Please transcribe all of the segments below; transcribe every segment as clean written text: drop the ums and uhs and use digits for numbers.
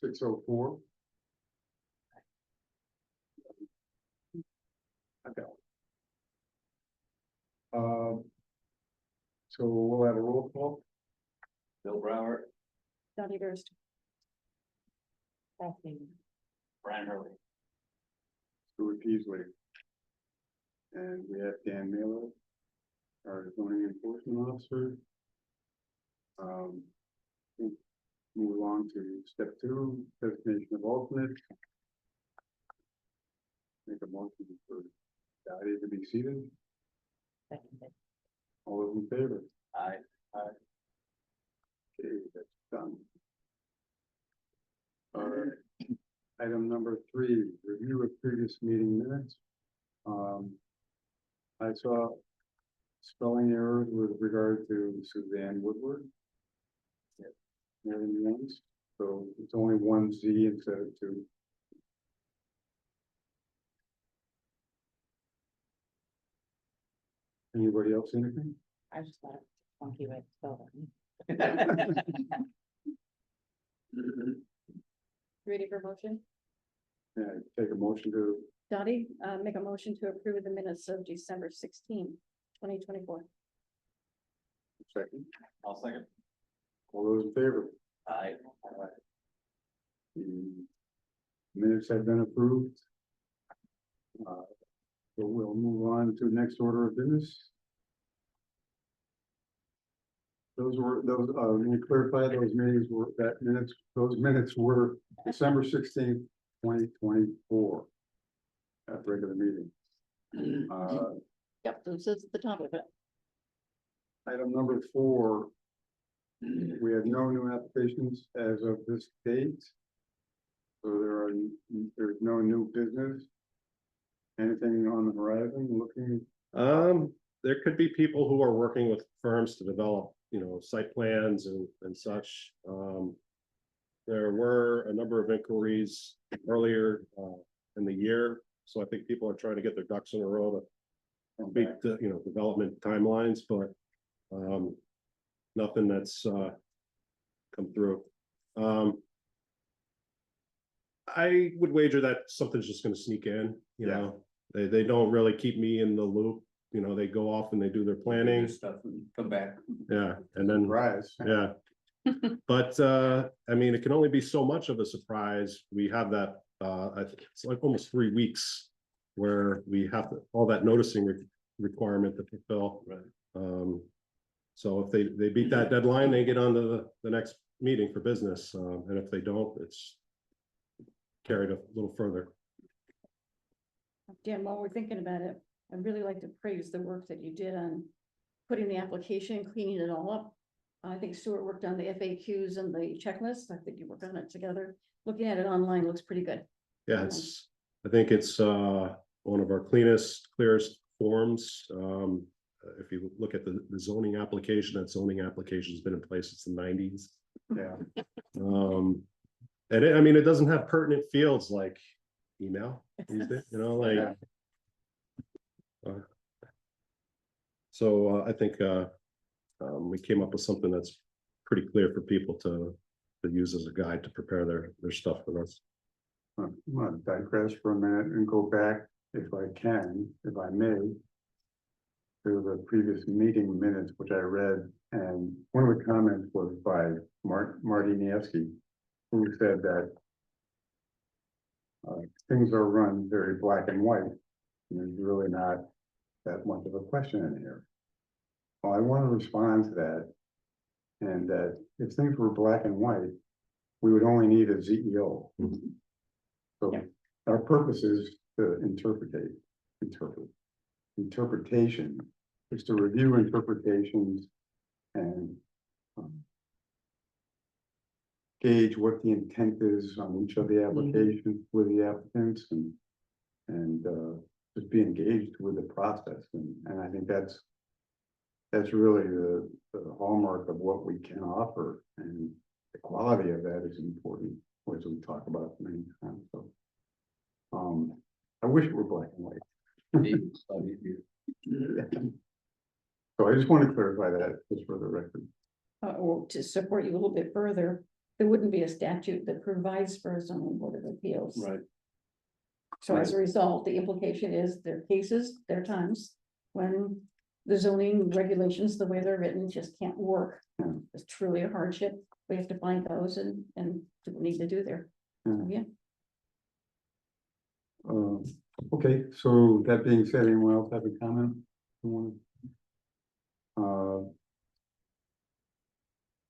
6:04. Okay. So we'll have a roll call. Bill Brower, Donnie Durst. Brian Hurley. Stuart Peasley. And we have Dan Miller, our zoning enforcement officer. Move along to step 2, designation of alternate. Make a motion for Dottie to be seated. All those in favor? Aye. Okay, that's done. All right. Item number 3, review of previous meeting minutes. I saw spelling errors with regard to Suzanne Woodward. Mary Jones, so it's only 1 Z instead of 2. Anybody else anything? I just thought funky way to spell that. Ready for motion? Yeah, take a motion to, Dottie, make a motion to approve the minutes of December 16, 2024. second. I'll second. All those in favor? Aye. The minutes have been approved. So we'll move on to next order of business. Let me clarify, those minutes were December 16th, 2024. At regular meeting. Yep, this is the top of it. Item number 4. We have no new applications as of this date. So there's no new business. Anything on the horizon looking? There could be people who are working with firms to develop, site plans and such. There were a number of inquiries earlier in the year, so I think people are trying to get their ducks in a row to meet the, development timelines, but nothing that's come through. I would wager that something's just going to sneak in. They don't really keep me in the loop. They go off and they do their planning Stuff and come back. Yeah, and then Rise. yeah. But I mean, it can only be so much of a surprise. We have that I think it's like almost 3 weeks where we have all that noticing requirement to fulfill. Right. So if they beat that deadline, they get on to the next meeting for business. And if they don't, it's carried a little further. Dan, while we're thinking about it, I'd really like to praise the work that you did on putting the application, cleaning it all up. I think Stuart worked on the FAQs and the checklist. I think you worked on it together. Looking at it online looks pretty good. Yeah, I think it's one of our clearest forms. If you look at the zoning application, that zoning application has been in place since the 90s. Yeah. And it doesn't have pertinent fields like email these days, Yeah. So I think we came up with something that's pretty clear for people to use as a guide to prepare their stuff for us. I'm gonna digress for a minute and go back, if I may, to the previous meeting minutes, which I read, and one of the comments was by Marty Nievsky, who said that things are run very black and white, and there's really not that much of a question in here. Well, I want to respond to that, and that if things were black and white, we would only need a ZEO. Mm-hmm. So Yeah. our purpose is to interpretation is to review interpretations and gauge what the intent is on each of the applications with the applicants and just be engaged with the process. And I think that's really the hallmark of what we can offer, and the quality of that is important, which we talk about many times. So I wish it were black and white. So I just want to clarify that just for the record. Well, to support you a little bit further, there wouldn't be a statute that provides for a zoning board of appeals. Right. So as a result, the implication is there are cases, there are times when the zoning regulations, the way they're written, just can't work. It's truly a hardship. We have to find those and do what we need to do there. Yeah. Okay, so that being said, anyone else have a comment?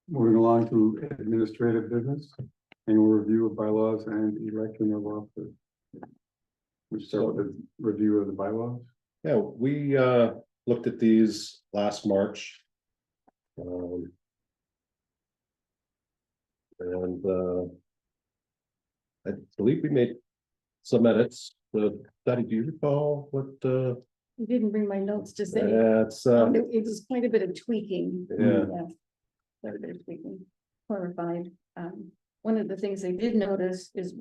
Moving along to administrative business, annual review of bylaws and election of officers. We start with the review of the bylaws. Yeah, we looked at these last March. And I believe we made some edits. Betty, do you recall what You didn't bring my notes to say. that's It was quite a bit of tweaking. yeah. Quite a bit of tweaking, clarified. One of the things they did notice is,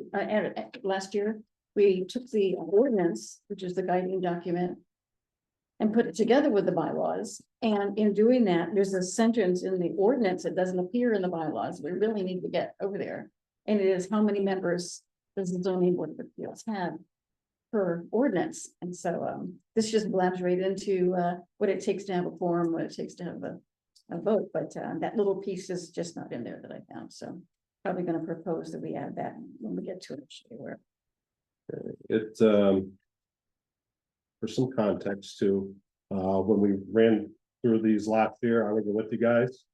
last year, we took the ordinance, which is the guiding document, and put it together with the bylaws. And in doing that, there's a sentence in the ordinance that doesn't appear in the bylaws. We really need to get over there. And it is, how many members does the zoning board of appeals have per ordinance? And so this just blabs right into what it takes to have a quorum, what it takes to have a vote, but that little piece is just not in there that I found. So probably going to propose that we add that when we get to it. Where It for some context too, when we ran through these last year, I was with you guys.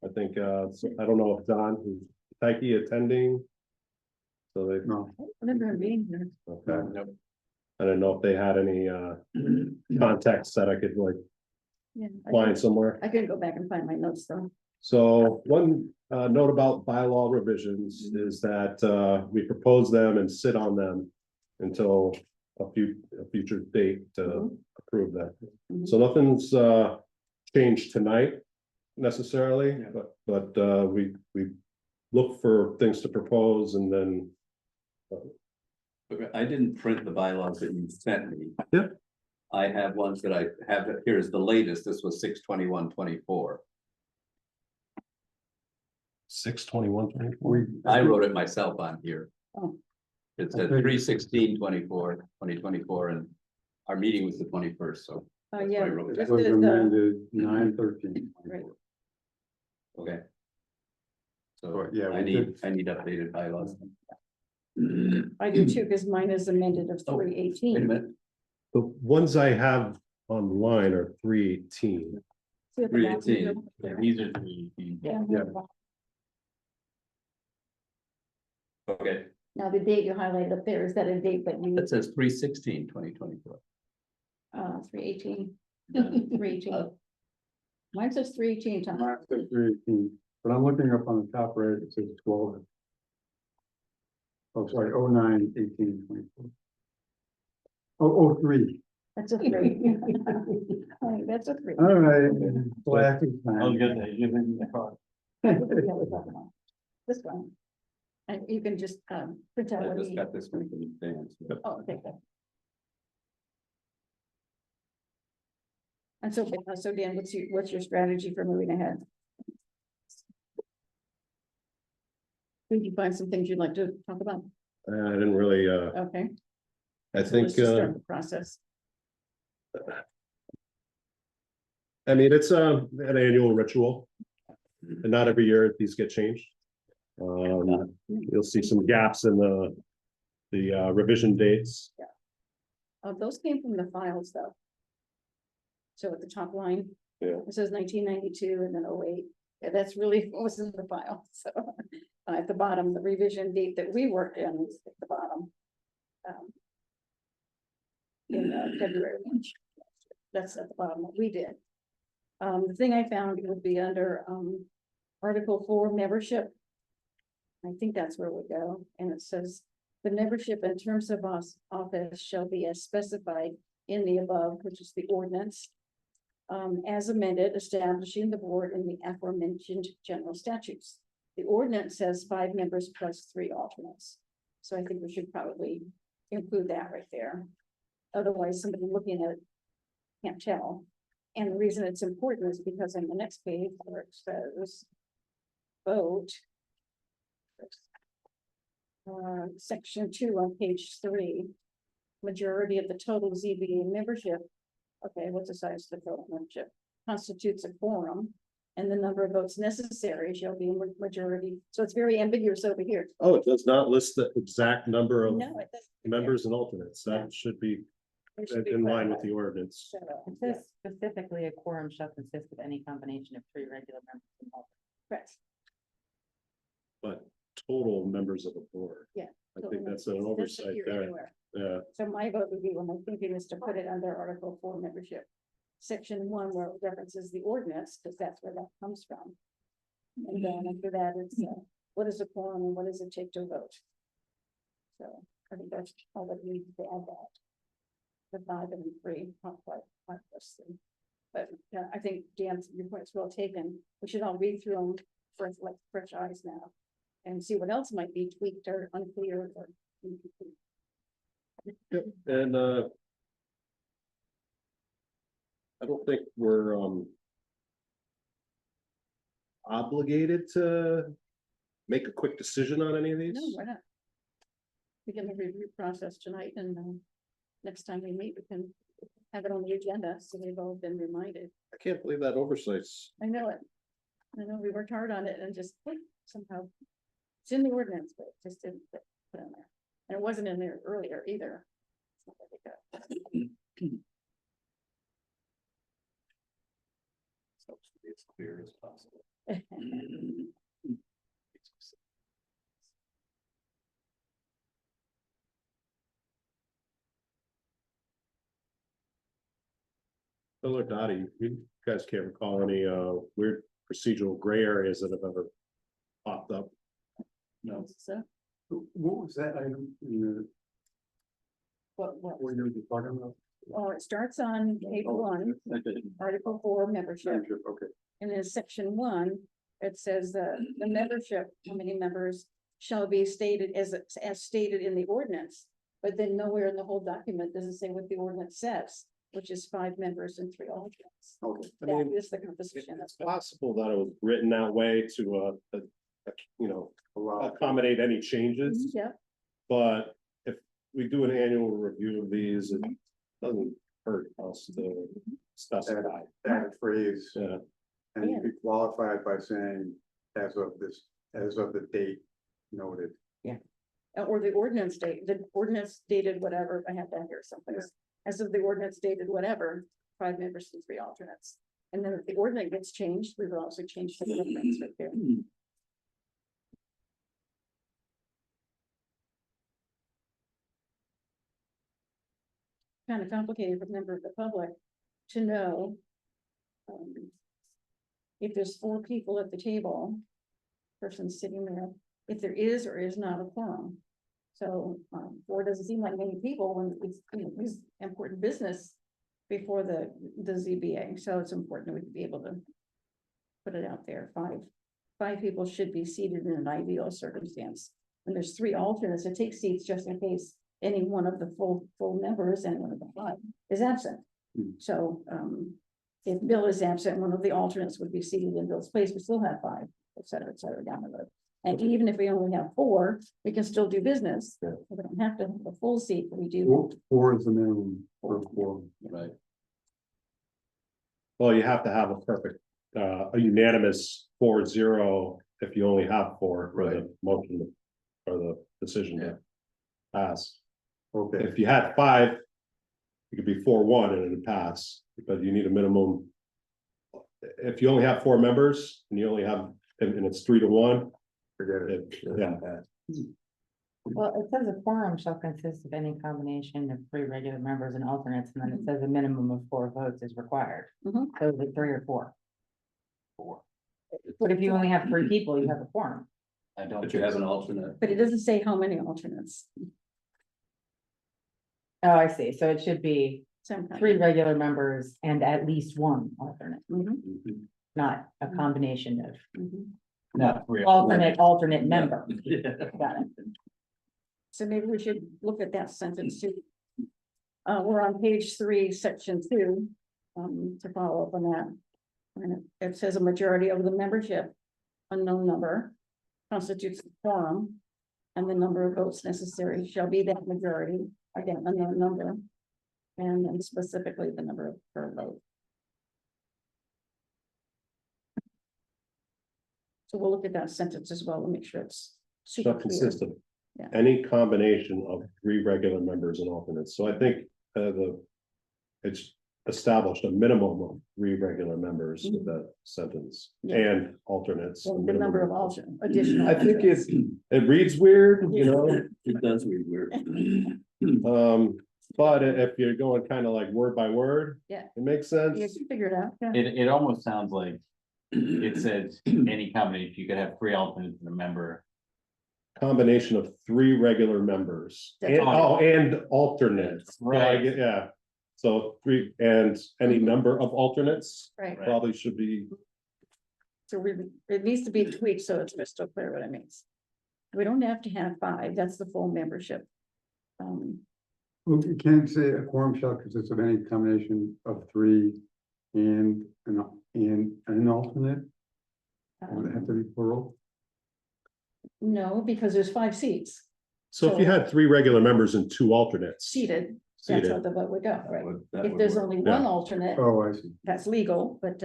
I think so I don't know if Don, who's Tyke attending. So they No, I remember him being here. okay. Nope. I don't know if they had any context that I could like Yeah, find somewhere. I could go back and find my notes though. So one note about bylaw revisions is that we propose them and sit on them until a future date to approve that. Mhm. So nothing's changed tonight necessarily, Yeah. but we look for things to propose and then Okay, I didn't print the bylaws that you sent me. Yeah. I have ones that I have, here's the latest, this was 6/21/24. 6/21/24. I wrote it myself on here. Oh. It said Okay. 3/16/24, and our meeting was the 21st, so. That's Yeah, what I wrote this it was is, amended 9/13. Right. Okay. So But, yeah, I we need, did- I need updated bylaws. I do too, because mine is amended of Oh, 318. Wait a minute, The ones I have online are 318. See at the bottom 318. here? These are 318. Yeah. Yeah. Okay, Now, the date you highlighted up there, is that a date that you, it says 3/16/2024. 318? Yeah. 318. Mine says 318, Tom. Mine says 318, but I'm looking up on the top right, it says 12. Oh, sorry, 09/18/24. Oh, 03. That's a 3. That's a 3. All right. Glasses time. This one. And you can just print out I what just he. got this one from Dan. so- Oh, okay. Good. And so Dan, what's your strategy for moving ahead? Did you find some things you'd like to talk about? I didn't really, Okay. I so think, let's just start the process. I mean, it's an annual ritual. And not every year these get changed. You'll see some gaps in the revision dates. Oh, those came from the files though. So at the top line. Yeah. It says 1992 and then 08. Yeah, that's really what was in the file, so. At the bottom, the revision date that we worked in is at the bottom. In February. That's at the bottom, what we did. The thing I found would be under Article 4 membership. I think that's where we go, and it says the membership in terms of office shall be as specified in the above, which is the ordinance. As amended, establishing the board in the aforementioned general statutes. The ordinance says 5 members plus 3 alternates. So I think we should probably include that right there. Otherwise, somebody looking at it can't tell. And the reason it's important is because on the next page where it says vote, Section 2 on page 3. Majority of the total ZBA membership. Okay, what's the size of the total membership? Constitutes a quorum. And the number of votes necessary shall be a majority. So it's very ambiguous over here. Oh, it does not list the exact number of No, it doesn't. members and alternates. That should be It should be in line with clarified. the ordinance. So, It says specifically, a quorum shall consist of any combination of 3 regular members and alternates. correct. But total members of the board. Yeah, I So think that's it an doesn't oversight appear there. anywhere. Yeah, So my vote would be, when I'm thinking, is to put it under Article 4 membership. Section 1 where it references the ordinance, because that's where that comes from. And then after that, it's what is a quorum and what does it take to vote? So I think that's all that we need to add that. The 5 and 3, not quite plus 3. But I think Dan's, your point's well taken. We should all read through them for like fresh eyes now. And see what else might be tweaked or unclear or incomplete. and I don't think we're obligated to make a quick decision on any of these. No, why not? We can have a review process tonight and next time we meet, we can have it on the agenda, so they've all been reminded. I can't believe that oversight's. I know it. I know we worked hard on it and just somehow. It's in the ordinance, but it just didn't put in there. And it wasn't in there earlier either. It's not very good. So it should be as clear as possible. Bill or Dottie, you guys can't recall any weird procedural gray areas that have ever popped up. No, So, What was that item in the, what, what you were talking about? oh, it starts on page 1, Article 4 membership. Membership, okay. And in section 1, it says the membership, how many members shall be stated as stated in the ordinance. But then nowhere in the whole document does it say what the ordinance says, which is 5 members and 3 alternates. Okay. I That mean, is the composition. it's possible that it was written that way to you know, Allow- accommodate any changes, Yeah, but if we do an annual review of these, it doesn't hurt us to specify. That phrase, Yeah, and you could qualify it by saying, as of the date noted. or the ordinance dated whatever, I have that here someplace. As of the ordinance dated whatever, 5 members and 3 alternates. And then if the ordinance gets changed, we will also change the ordinance right there. Kind of complicated for a member of the public to know. If there's 4 people at the table, person sitting there, if there is or is not a quorum. So, 4 doesn't seem like many people when it's, it's important business before the ZBA, so it's important that we be able to put it out there. 5 people should be seated in an ideal circumstance. When there's 3 alternates, it takes seats just in case any one of the full members and one of the 5 is absent. Hmm. So, if Bill is absent, one of the alternates would be seated in Bill's place, we still have 5, et cetera, down the road. And even if we only have 4, we can still do business. Yeah. We don't have to have a full seat, but we do. 4 is the minimum for quorum. right. well, you have to have a perfect, a unanimous 4-0 if you only have 4 for Right. the motion or the decision Yeah. to pass. Okay, If you had 5, it could be 4-1 and it'd pass, but you need a minimum. If you only have 4 members and you only have, and it's 3-1, forget it. yeah. Well, it says a quorum shall consist of any combination of 3 regular members and alternates, and then it says a minimum of 4 votes is required. Mhm. So is it 3 or 4? 4. But if you only have 3 people, you have a quorum. But you have an alternate. But it doesn't say how many alternates. Oh, I see. So it should be Some kind. 3 regular members and at least 1 alternate, Mhm, not a combination of mhm. Not real. alternate member. Got it. So maybe we should look at that sentence too. We're on page 3, section 2, to follow up on that. And it says a majority of the membership, unknown number, constitutes a quorum. And the number of votes necessary shall be that majority, again, another number. And then specifically the number of per vote. So we'll look at that sentence as well and make sure it's super Shall clear. consist of Yeah. any combination of 3 regular members and alternates. So I think it's established a minimum of 3 regular members with that sentence Yeah. and alternates. a Well, the minimum number of additional. I think it reads weird, you know, It does read weird. but if you're going kind of like word by word. Yeah. It makes You sense. can figure it out, yeah. It almost sounds like it says any combination, you could have 3 alternates and a member. Combination of 3 regular members That's and, all. and alternates. Right. Yeah, so 3 and any number of alternates Right, probably should be. so it needs to be tweaked, so it's crystal clear what it means. We don't have to have 5, that's the full membership. Well, you can't say a quorum shall consist of any combination of 3 and an alternate, would it have to be plural? No, because there's 5 seats So if you had 3 regular members and 2 alternates. seated, that's Seated. how the vote would go, That right? would If there's work. only Yeah. one alternate, Oh, I see. that's legal, but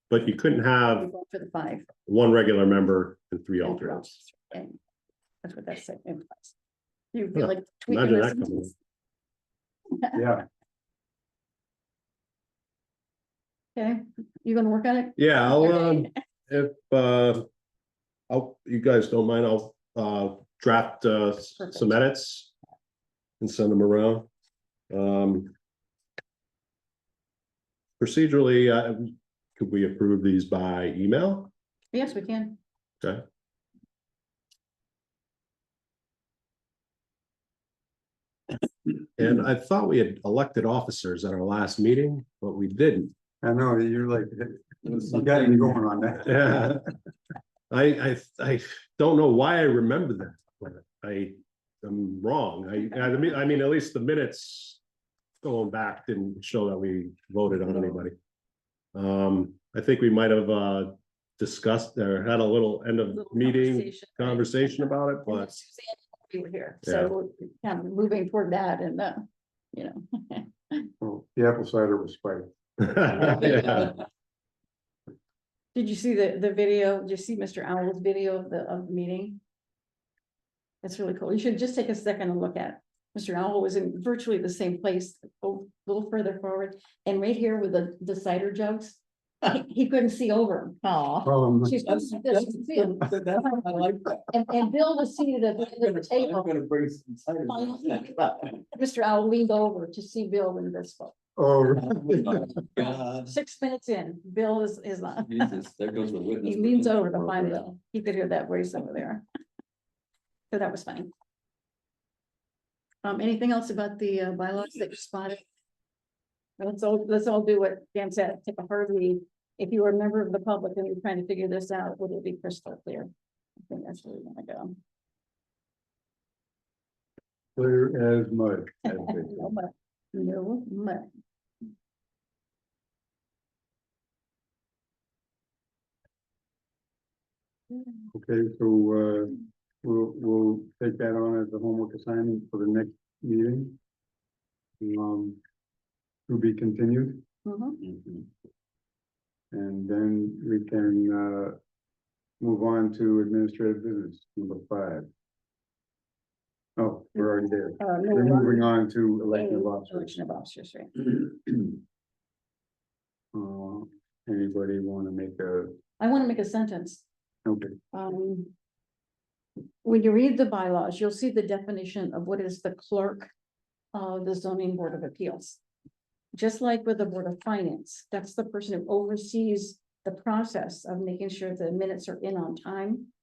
But you couldn't we have go for the 5. 1 regular member and 3 and alternates. and That's what that's implies. You feel Huh, like tweaking imagine this that coming sentence? Yeah, Okay, you gonna work on it? Yeah, I'll, Okay. if, you guys don't mind, I'll, draft, some edits. And send them around. Procedurally, could we approve these by email? Yes, we can. Okay. And I thought we had elected officers at our last meeting, but we didn't. I know, you're like, you got me going on that. Yeah. I don't know why I remember that, but I'm wrong. I mean, at least the minutes going back didn't show that we voted on anybody. I think we might have discussed or had a little end of Little meeting conversation, right? conversation about it, And then but Suzanne, you were here, Yeah. so we're kind of moving toward that and, you know. Well, the apple cider was spiked. yeah. Did you see the video? Did you see Mr. Owl's video of the meeting? It's really cool. You should just take a second and look at. Mr. Owl was in virtually the same place, a little further forward, and right here with the cider jugs. He couldn't see over him. Oh, She's supposed to see him. I like that. And Bill was seated at the end of the I'm table. gonna bring some cider. Mr. Owl leaned over to see Bill in this book. Oh, God. 6 minutes in, Bill is on. Jesus, there goes the witness. He leans over to protection find program. Bill. He could hear that voice over there. So that was funny. Anything else about the bylaws that you spotted? Let's all do what Dan said, take a hard read. If you are a member of the public and you're trying to figure this out, would it be crystal clear? I think that's where we want to go. clear as mud. No mud. No mud. Okay, so, we'll take that on as a homework assignment for the next meeting. To be continued, Mhm. Mhm. and then we can, move on to administrative business, number 5. Oh, we're already there. No We're longer- moving on to election of officers. Election of officers, right? Anybody want to make I want to make a sentence. okay, When you read the bylaws, you'll see the definition of what is the clerk of the zoning board of appeals. Just like with the Board of Finance, that's the person who oversees the process of making sure the minutes are in on time,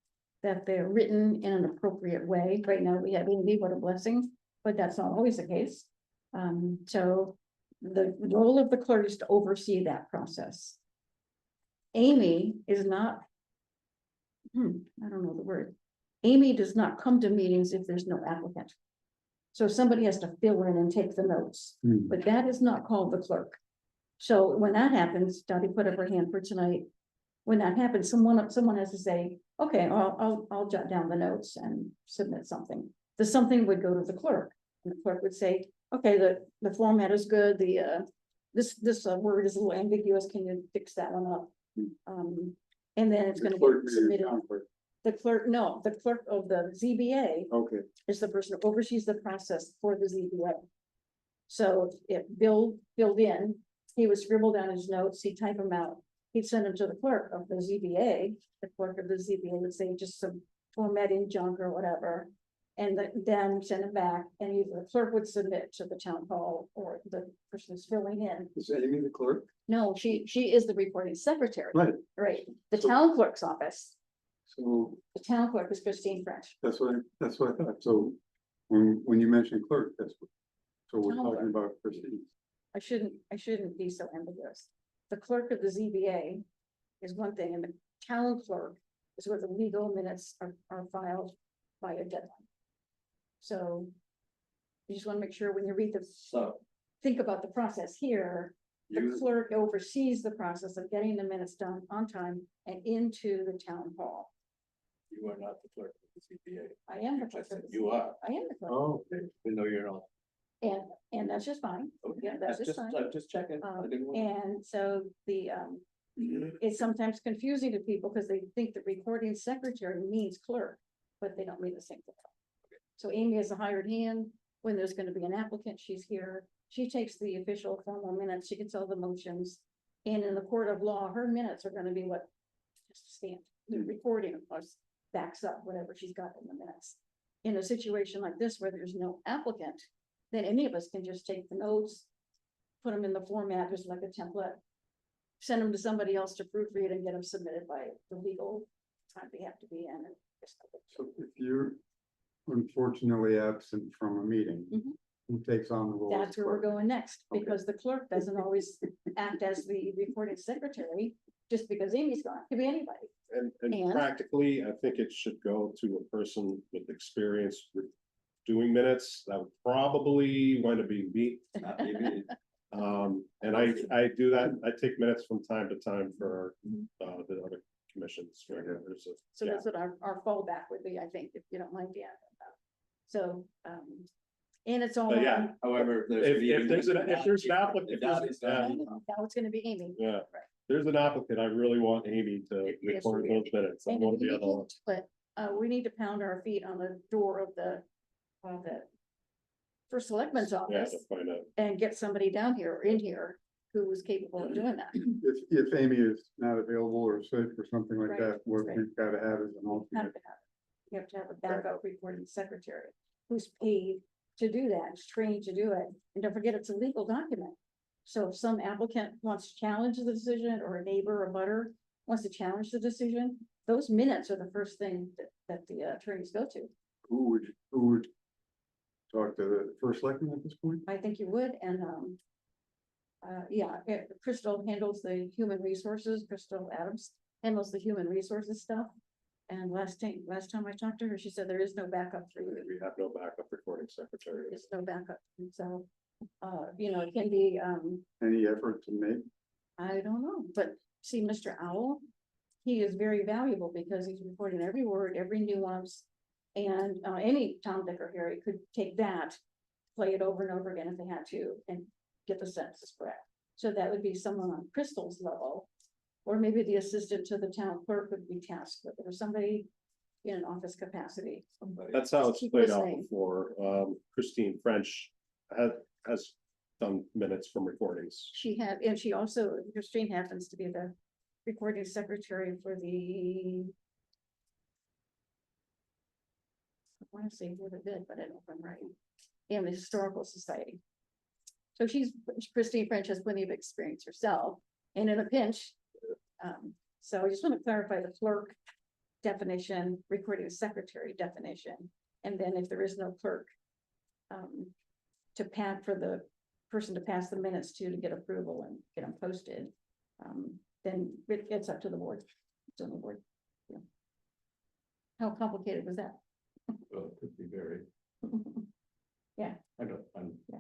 that they're written in an appropriate way. Right now, we have Amy, what a blessing, but that's not always the case. So the role of the clerk is to oversee that process. Amy is not. I don't know the word. Amy does not come to meetings if there's no applicant. So somebody has to fill in and take the notes, but that is not called the clerk. So when that happens, Dottie put up her hand for tonight. when that happens, someone has to say, okay, I'll jot down the notes and submit something. The something would go to the clerk, and the clerk would say, okay, the format is good, this word is a little ambiguous, can you fix that one up? And then it's gonna get submitted. The clerk, no, the clerk of the ZBA Okay, is the person who oversees the process for the ZBA. So if Bill filled in, he would scribble down his notes, he'd type them out, he'd send them to the clerk of the ZBA. The clerk of the ZBA would say just some formatting junk or whatever. And then send it back, and either the clerk would submit to the town hall or the person who's filling in. is Amy the clerk? No, she is the recording secretary. Right, Right, the So- town clerk's office, so the town clerk is Christine French. that's what I thought, so when you mentioned clerk, so we're Town talking clerk. about Christine. I shouldn't be so ambiguous. The clerk of the ZBA is one thing, and the town clerk is where the legal minutes are filed by a deadline. So you just want to make sure when you read think about the process here, the You- clerk oversees the process of getting the minutes done on time and into the town hall. You are not the clerk of the CPA. I am the clerk. of the You are. I am the clerk, Oh, Even though you're not. and that's just fine. Yeah, that's just fine. I'm just checking. I didn't want- And so it's sometimes confusing to people because they think the recording secretary means clerk, but they don't mean the same thing. So Amy is a hired hand. When there's gonna be an applicant, she's here. She takes the official formal minutes, she gets all the motions. And in the court of law, her minutes are gonna be what just stamped. The recording, of course, backs up whatever she's got in the minutes. In a situation like this where there's no applicant, then any of us can just take the notes, put them in the format, just like a template, send them to somebody else to proofread and get them submitted by the legal time they have to be in. And just like it. so if you're unfortunately absent from a meeting, Mhm. who takes on the role? of That's where we're clerk? going next, Okay. because the clerk doesn't always act as the recording secretary, just because Amy's gone, it could be anybody. And And- practically, I think it should go to a person with experience with doing minutes. That would probably want to be me. Not maybe. And I do that. I take minutes from time to time for the other commissions. Right? So that's what our fallback would be, I think, if you don't mind, Dan. So, and it's all. But yeah, However, If there's an applicant, If that is not- Now it's gonna be Amy. yeah, there's an applicant. I really want Amy to Yes, record we- those minutes. I And want to we be need able. to- But we need to pound our feet on the door of the first selectman's Yeah, office to find out. and get somebody down here or in here who is capable of doing that. If Amy is not available or sick or something like Right, that, what right. we've got to have is an Have alternate. to have it. You have to have a backup recording secretary who's paid to do that, is trained to do it. And don't forget, it's a legal document. So if some applicant wants to challenge the decision, or a neighbor or butter wants to challenge the decision, those minutes are the first thing that the attorneys go to. Who would talk to the first selectman at this point? I think you would, and Crystal handles the human resources, Crystal Adams handles the human resources stuff. And last time I talked to her, she said there is no backup for you. We have no backup recording secretary. There's no backup, and so, it can be, Any effort to make? I don't know, but see, Mr. Owl, he is very valuable because he's recording every word, every nuance. And any Tom, Dick, or Harry could take that, play it over and over again if they had to, and get the sentences correct. So that would be someone on Crystal's level, or maybe the assistant to the town clerk would be tasked with, it, or somebody in an office capacity. That's how it's Keep played out listening. before. Christine French has done minutes from recordings. She had, and she also, Christine happens to be the recording secretary for the. I want to say what it did, but I don't know if I'm right. And the Historical Society. So Christine French has plenty of experience herself, and in a pinch. So I just want to clarify the clerk definition, recording secretary definition, and then if there is no clerk. To pad for the person to pass the minutes to get approval and get them posted. Then it's up to the board. It's on the board. Yeah. How complicated was that? Well, it could be very, Yeah, I don't, Yeah.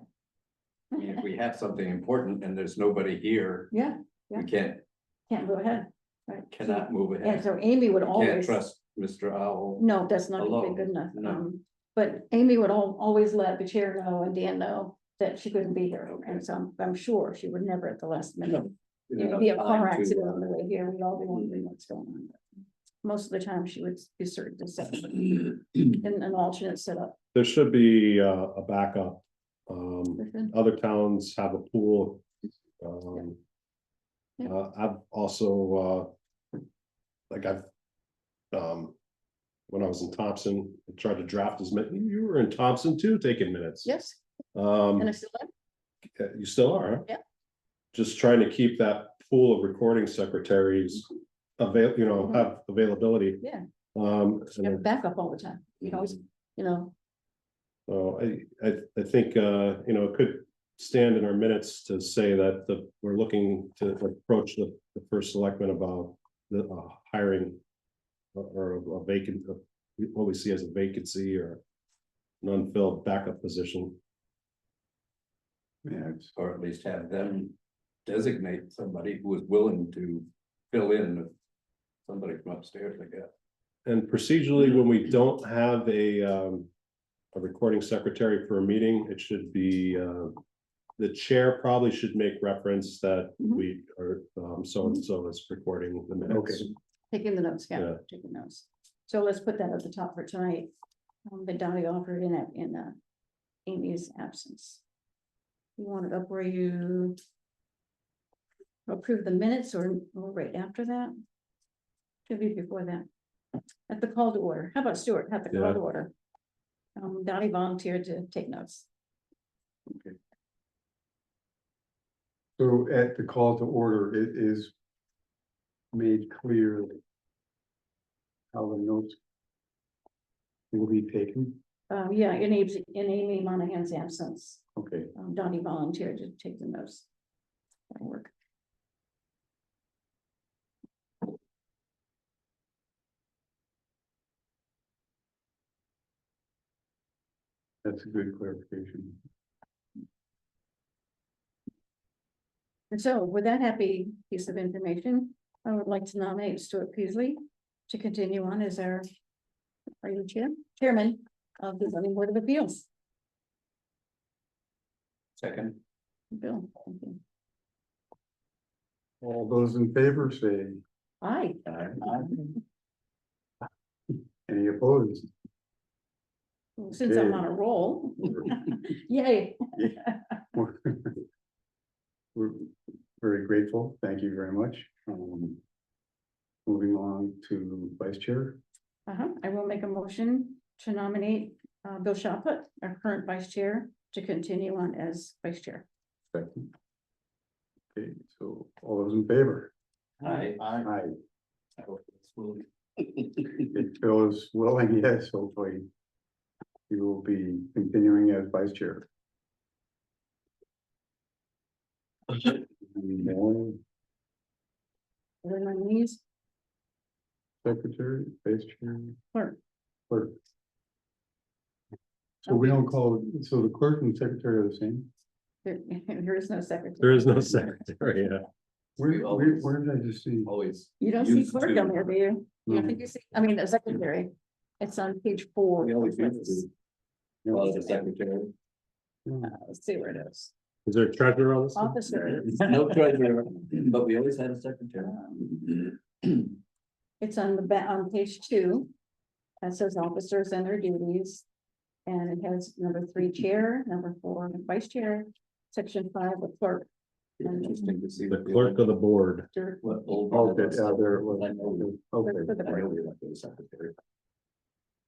I mean, if we have something important and there's nobody here, yeah, we can't, can't go ahead. Right. cannot move And ahead. so Amy would You can't always, trust Mr. Owl. no, that's not gonna be Alone, good enough. no. But Amy would always let the chair know and Dan know that she couldn't be here. Okay. And so I'm sure she would never at the last minute. There's It'd be a enough car time to, accident on the way here. We'd all be wondering what's going on. Most of the time she would be certain to set in an alternate setup. There should be a backup. Other towns have a pool. Yeah. I've also, like when I was in Thompson, I tried to draft as many, you were in Thompson too, taking minutes. Yes, and I Um, still am. you still are, huh? Yeah. Just trying to keep that pool of recording secretaries Mhm. have availability. Yeah. And You have backup all the time. You can always, you know, So I think, it could stand in our minutes to say that we're looking to approach the first selectman about the hiring. Or a vacant, what we see as a vacancy or an unfilled backup position. Yeah, or at least have them designate somebody who is willing to fill in if somebody from upstairs, I guess. And procedurally, when we don't have a recording secretary for a meeting, it should be, the chair probably should make reference that Mhm. we are, so-and-so is recording the minutes. Okay. taking the notes, yeah, Yeah. taking notes. So let's put that at the top for tonight. That Donnie offered in Amy's absence. You want it up where you approve the minutes or right after that? Should be before that. At the call to order. How about Stuart? At the call Yeah. to order. Donnie volunteered to take notes. so at the call to order, it is made clear how the notes will be taken. Yeah, in Amy Monahan's absence, Okay, Donnie volunteered to take the notes. That'll work. that's a good clarification. And so with that happy piece of information, I would like to nominate Stuart Peasley to continue on as our chairman of the zoning board of appeals. Second, Bill, thank you. All those in favor say, Aye. any opposed? Since I'm on a roll. Yay. We're we're very grateful. Thank you very much. Moving on to vice chair. I will make a motion to nominate Bill Shoput, our current vice chair, to continue on as vice chair. Second. Okay, so all those in favor? I Aye. hope it's smooth. If Bill is willing, yes, hopefully. He will be continuing as vice chair. And then Are there nominees? secretary, vice chair, Clerk. clerk. So we don't call, so the clerk and secretary are the same? There is no secretary. There is no secretary, yeah. Where did I just see? Always. You don't see used clerk to. on there, do you? You No. think you see, I mean, the secretary. It's on page 4. We always used to. Call it a secretary. Let's see where it is. Is there a treasurer on this? one? Officer. No treasurer, but we always had a secretary. It's on the back, on page 2. That says officers and their duties. And it has number 3 chair, number 4 vice chair, section 5 the clerk. Interesting to see. The what clerk of the board. What old. Okay, was. there, I know, okay, For the I know board. we elected a secretary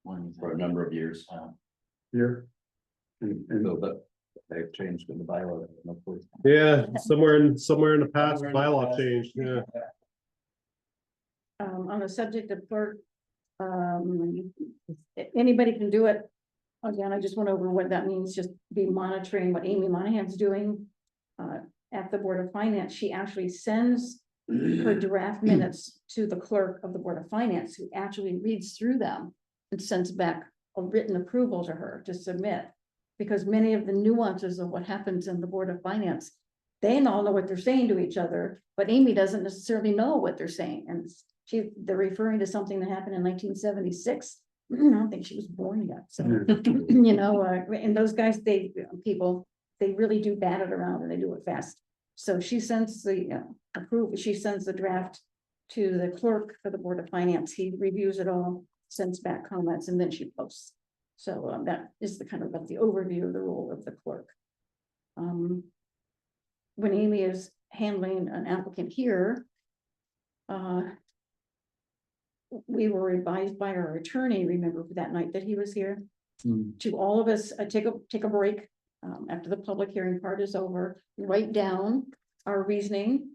One for a number of years. here. And So, but they've changed in the bylaw. Of course. Yeah, somewhere in the past, bylaw changed, yeah. On the subject of clerk. Anybody can do it. Again, I just went over what that means, just be monitoring what Amy Monahan's doing. At the Board of Finance, she actually sends her draft minutes to the clerk of the Board of Finance, who actually reads through them. And sends back a written approval to her to submit. Because many of the nuances of what happens in the Board of Finance they all know what they're saying to each other, but Amy doesn't necessarily know what they're saying, and they're referring to something that happened in 1976. I don't think she was born yet, so, you know, and those guys, they really do bat it around and they do it fast. So she sends the she sends the draft to the clerk for the Board of Finance. He reviews it all, sends back comments, and then she posts. So that is the kind of the overview of the role of the clerk. When Amy is handling an applicant here, we were advised by our attorney, remember that night that he was here, to all of us, take a break after the public hearing part is over, write down our reasoning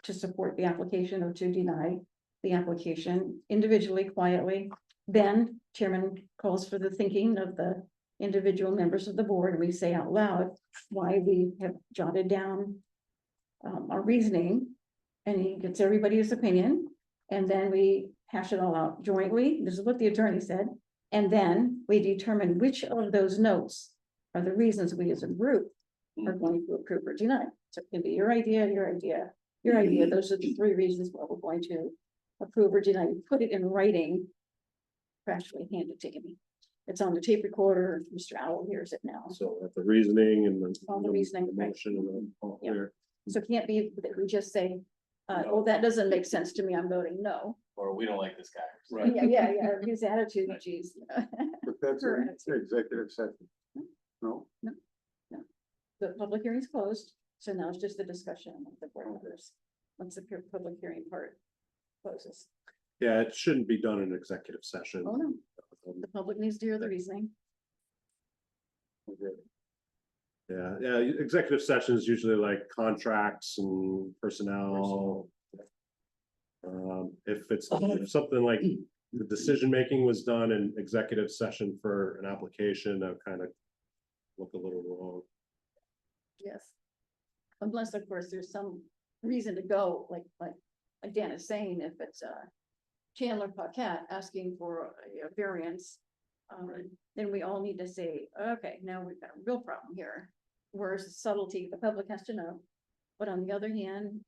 to support the application or to deny the application individually, quietly. Then chairman calls for the thinking of the individual members of the board, and we say out loud why we have jotted down our reasoning, and he gets everybody's opinion, and then we hash it all out jointly. This is what the attorney said, and then we determine which of those notes are the reasons we as a group are going to approve or deny. So it can be your idea, your idea, your idea. Those are the three reasons why we're going to approve or deny. We put it in writing, actually hand it to Amy. It's on the tape recorder. Mr. Owl hears it now. So the reasoning and the. All the reasoning, right. Motion and then all Yeah. clear. So it can't be that we just say, oh, that doesn't make sense to me, I'm voting no. Or we don't like this guy. Right. Yeah, his attitude, geez. But that's an executive session. No, The public hearing's closed, so now it's just the discussion of the board members, once the public hearing part closes. Yeah, it shouldn't be done in executive session. Oh, no, the public needs to hear the reasoning. Yeah, executive sessions usually like contracts and personnel. If something like the decision-making was done in executive session for an application, that kind of look a little wrong. Yes. Unless, of course, there's some reason to go, like Dan is saying, if it's Chandler Paquette asking for a variance, then we all need to say, okay, now we've got a real problem here. Where's subtlety, the public has to know. But on the other hand,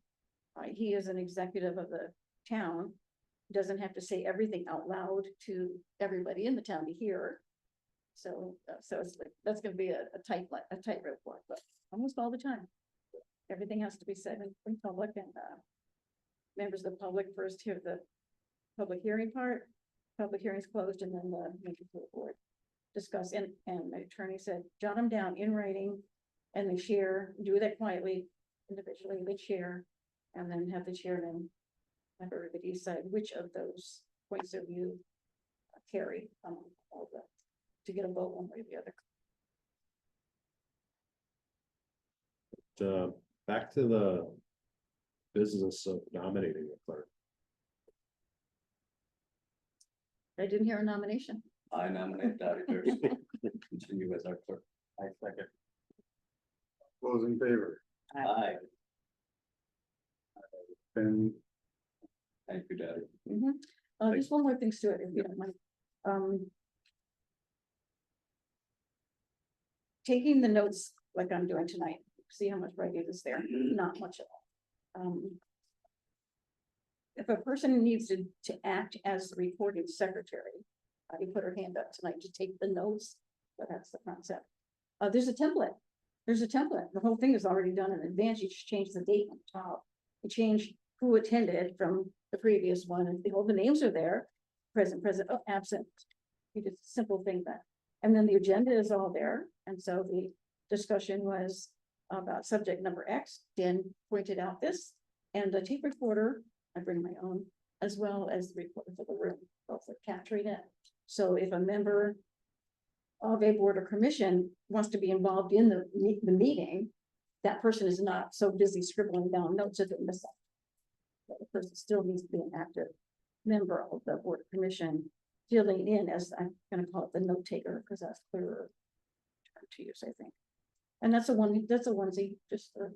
he is an executive of the town, doesn't have to say everything out loud to everybody in the town to hear. So it's like, that's gonna be a tightrope walk, but almost all the time. Everything has to be said in public, and members of the public first hear the public hearing part, public hearing's closed, and then the meeting for the board discuss, and the attorney said, jot them down in writing, and they share, do that quietly, individually, they share, and then have the chairman have everybody decide which of those points of view carry all the, to get a vote one way or the other. Back to the business of nominating a clerk. I didn't hear a nomination. I nominate Dottie Pierce. Continue as our clerk. I second. those in favor, Aye. and Thank you, Dottie. Just one more thing, Stuart, if you don't mind. Taking the notes like I'm doing tonight, see how much writing is there, not much at all. If a person needs to act as the recording secretary, you put her hand up tonight to take the notes, but that's the concept. There's a template. The whole thing is already done in advance. You just change the date on top. You change who attended from the previous one, and all the names are there. Present, oh, absent. You just simple thing that. And then the agenda is all there. And so the discussion was about subject number X. Dan pointed out this, and the tape recorder, I bring my own, as well as the recorder for the room, both are capturing it. So if a member of a board or commission wants to be involved in the meeting, that person is not so busy scribbling down notes that they miss out. The person still needs to be an active member of the board or commission, filling in, as I'm gonna call it, the note taker, because that's clearer term to use, I think. And that's a onesie, just the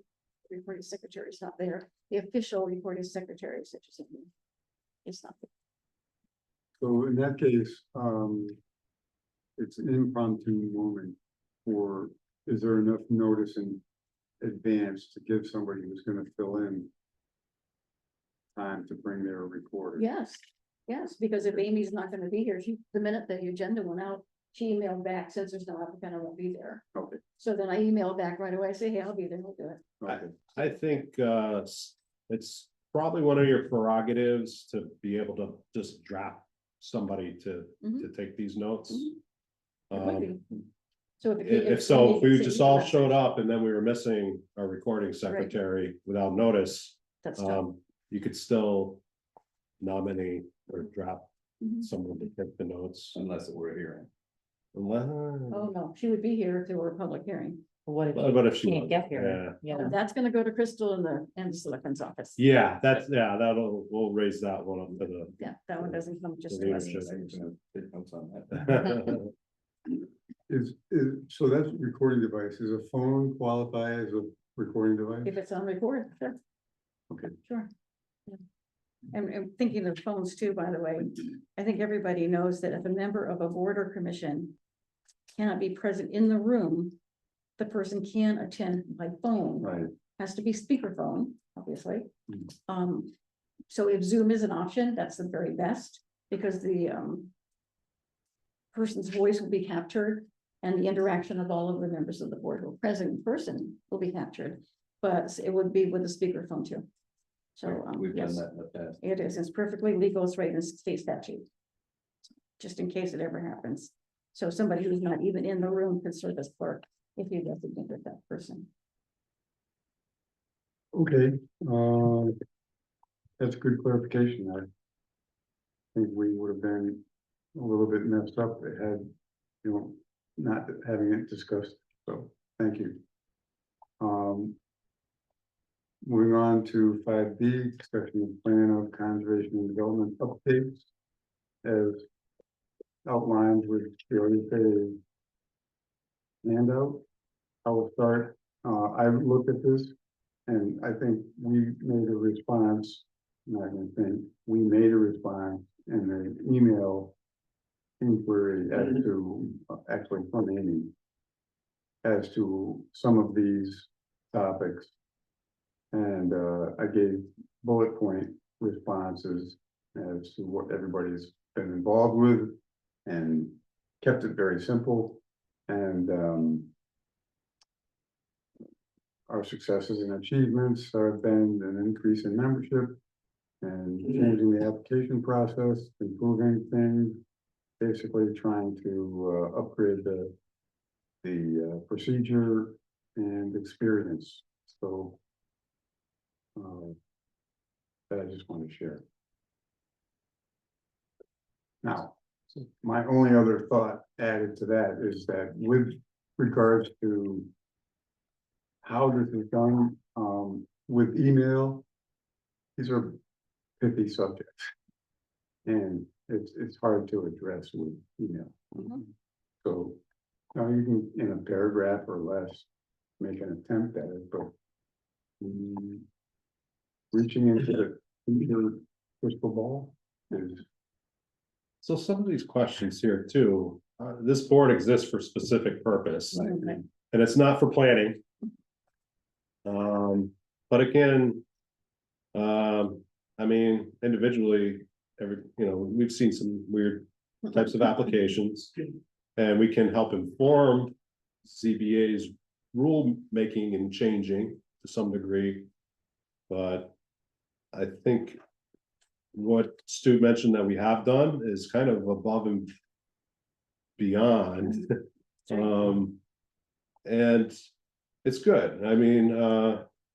recording secretary is not there. The official recording secretary, such as it's not there. so in that case, it's an impromptu moment, or is there enough notice in advance to give somebody who's gonna fill in time to bring their recorder. Yes, yes, because if Amy's not gonna be here, the minute the agenda went out, she emailed back, since there's no applicant, I won't be there. Okay, So then I emailed back right away, say, hey, I'll be there, we'll do it. okay. I think it's probably one of your prerogatives to be able to just draft somebody to Mhm. take these notes. Mhm. It would Um, be. So if so, if we just all showed up and then we were missing a recording secretary without notice, That's tough. you could still nominate or draft Mhm. someone to take the notes. Unless it were a hearing. Oh, no, she would be here if there were a public hearing. What if But if she she can't was, get here? Yeah. That's gonna go to Crystal in the selectman's office. yeah, we'll raise that one up to Yeah, that one doesn't come just The to us. leadership. Take notes on that. the. So that's recording device. Is a phone qualify as a recording device? If it's on record, sure. Okay. Sure. Yeah. And thinking of phones too, by the way, I think everybody knows that if a member of a board or commission cannot be present in the room, the person can attend by phone. Right. Has to be speakerphone, obviously. Mhm. So if Zoom is an option, that's the very best, because the person's voice will be captured and the interaction of all of the members of the board who are present in person will be captured, but it would be with a speakerphone too. So, We've done yes, that in the past. it is, it's perfectly legal, it's right in state statute. Just in case it ever happens. So somebody who's not even in the room can serve as clerk if you designate that person. Okay, that's good clarification. I think we would have been a little bit messed up had, not having it discussed, so thank you. Moving on to 5B, discussion of plan of conservation and development updates. As outlined with the OUPA handout. I will start, I've looked at this and I think we made a response, not gonna think, we made a response in the email inquiry as to, actually from Amy, as to some of these topics. And I gave bullet point responses as to what everybody's been involved with and kept it very simple. And our successes and achievements have been an increase in membership and changing the application process, improving things, basically trying to upgrade the procedure and experience. So that I just want to share. Now, my only other thought added to that is that with regards to how this is done, with email, these are pithy subjects. And it's hard to address with email. Mhm. So, you can, in a paragraph or less, make an attempt at it, but reaching into the future crystal ball is. So some of these questions here too, this board exists for specific purpose, Okay. and it's not for planning. But again, I mean, individually, we've seen some weird types of applications. And we can help inform ZBA's rule making and changing to some degree. But I think what Stu mentioned that we have done is kind of above and beyond. And it's good. I mean,